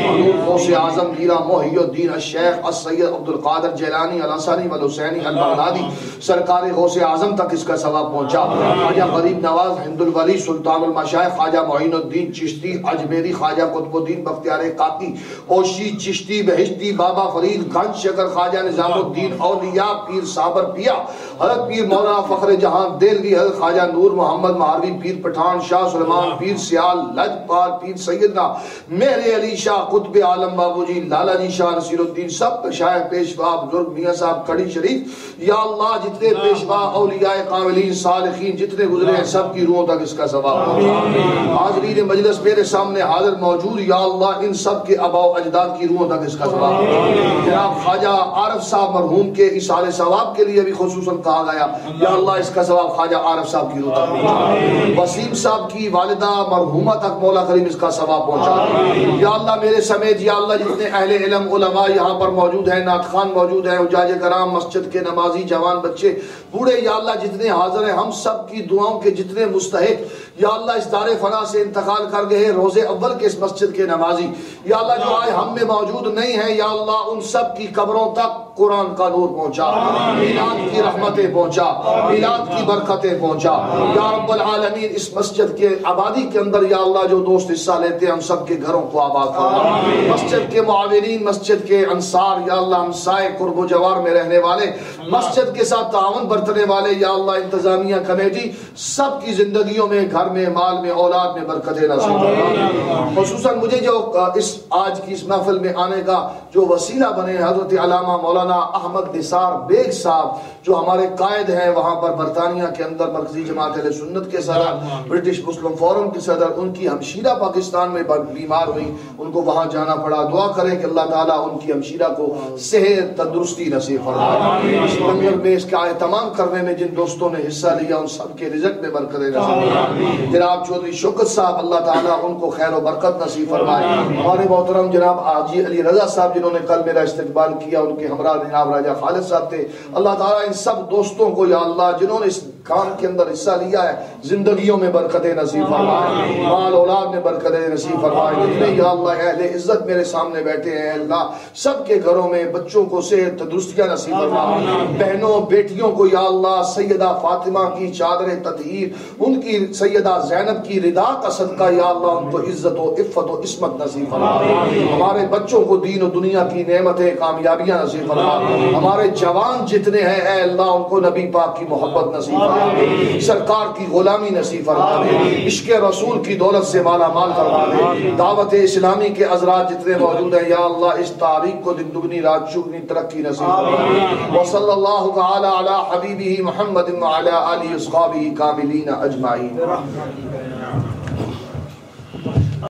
[SPEAKER 4] حضور غوث اعظم میرا محی الدین الشیخ السید عبد القادر جیلانی الحسنی والحسینی البغدادی سرکار غوث اعظم تک اس کا ثواب پہنچا، خواجہ غریب نواز ہند الولی سلطان المشائخ خواجہ معین الدین چشتی اجمیری خواجہ قطب الدین بختیار کاکی اوشی چشتی بہشتی بابا فرید گنج شکر خواجہ نظام الدین اولیاء پیر صابر پیا حضرت پیر مولانا فخر جہاں دہلوی حضرت خواجہ نور محمد مہاروی پیر پٹھان شاہ سلمان پیر سیال لجپال پیر سیدنا مہر علی شاہ قطب عالم بابو جی لالا جی شاہ نصیر الدین سب شاہ پیشوا بزرگ میاں صاحب کڑی شریف یا اللہ جتنے پیشوا اولیاء کاملین صالحین جتنے گزرے ہیں سب کی روحوں تک اس کا ثواب پہنچا، حاضرین مجلس میرے سامنے حاضر موجود یا اللہ ان سب کے آباء و اجداد کی روحوں تک اس کا ثواب پہنچا، جناب خواجہ عارف صاحب مرحوم کے ایصال ثواب کے لیے بھی خصوصاً کہا گیا یا اللہ اس کا ثواب خواجہ عارف صاحب کی روح تک پہنچا، وسیم صاحب کی والدہ مرحومہ تک مولا کریم اس کا ثواب پہنچا، یا اللہ میرے سمیت یا اللہ جتنے اہل علم علماء یہاں پر موجود ہیں نعت خوان موجود ہیں حجاج کرام مسجد کے نمازی جوان بچے بوڑھے یا اللہ جتنے حاضر ہیں ہم سب کی دعاؤں کے جتنے مستحق یا اللہ اس دار فنا سے انتقال کر گئے روز اول کے اس مسجد کے نمازی یا اللہ جو آج ہم میں موجود نہیں ہیں یا اللہ ان سب کی قبروں تک قرآن کا نور پہنچا، میلاد کی رحمتیں پہنچا، میلاد کی برکتیں پہنچا، یا رب العالمین اس مسجد کے آبادی کے اندر یا اللہ جو دوست حصہ لیتے ہیں ہم سب کے گھروں کو آباد کرنا، مسجد کے معاونین مسجد کے انصار یا اللہ ہمسائے قرب و جوار میں رہنے والے مسجد کے ساتھ تعاون برتنے والے یا اللہ انتظامیہ کمیٹی سب کی زندگیوں میں گھر میں مال میں اولاد میں برکتیں نصیب فرما، خصوصاً مجھے جو اس آج کی اس محفل میں آنے کا جو وسیلہ بنے حضرت علامہ مولانا احمد نثار بیگ صاحب جو ہمارے قائد ہیں وہاں پر برطانیہ کے اندر مرکزی جماعت اہل سنت کے صدر برٹش مسلم فورم کے صدر ان کی ہمشیرہ پاکستان میں بیمار ہوئی ان کو وہاں جانا پڑا، دعا کریں کہ اللہ تعالیٰ ان کی ہمشیرہ کو صحت تندرستی نصیب فرمائے، اس لنگر میں اس کا اہتمام کرنے میں جن دوستوں نے حصہ لیا ان سب کے رزق میں برکتیں نصیب فرمائے، جناب چودھری شوکت صاحب اللہ تعالیٰ ان کو خیر و برکت نصیب فرمائے، ہمارے محترم جناب حاجی علی رضا صاحب جنہوں نے کل میرا استقبال کیا ان کے ہمراہ جناب راجہ خالد صاحب تھے، اللہ تعالیٰ ان سب دوستوں کو یا اللہ جنہوں نے اس کام کے اندر حصہ لیا ہے زندگیوں میں برکتیں نصیب فرمائے، مال اولاد میں برکتیں نصیب فرمائے، جتنے یا اللہ اہل عزت میرے سامنے بیٹھے ہیں اللہ سب کے گھروں میں بچوں کو صحت تندرستیاں نصیب فرمائے، بہنوں بیٹیوں کو یا اللہ سیدہ فاطمہ کی چادر تطہیر ان کی سیدہ زینب کی رضا کا صدقہ یا اللہ ان کو عزت و عفت و عصمت نصیب فرمائے، ہمارے بچوں کو دین و دنیا کی نعمتیں کامیابیاں نصیب فرمائے، ہمارے جوان جتنے ہیں اے اللہ ان کو نبی پاک کی محبت نصیب فرمائے، دے، سرکار کی غلامی نصیب فرما دے، عشق رسول کی دولت سے مالا مال فرما دے، دعوت اسلامی کے حضرات جتنے موجود ہیں یا اللہ اس تاریخ کو دن دگنی رات چگنی ترقی نصیب فرما دے، وصلی اللہ تعالی علی حبیبہ محمد وعلی آلہ اصحابہ کاملین اجمعین.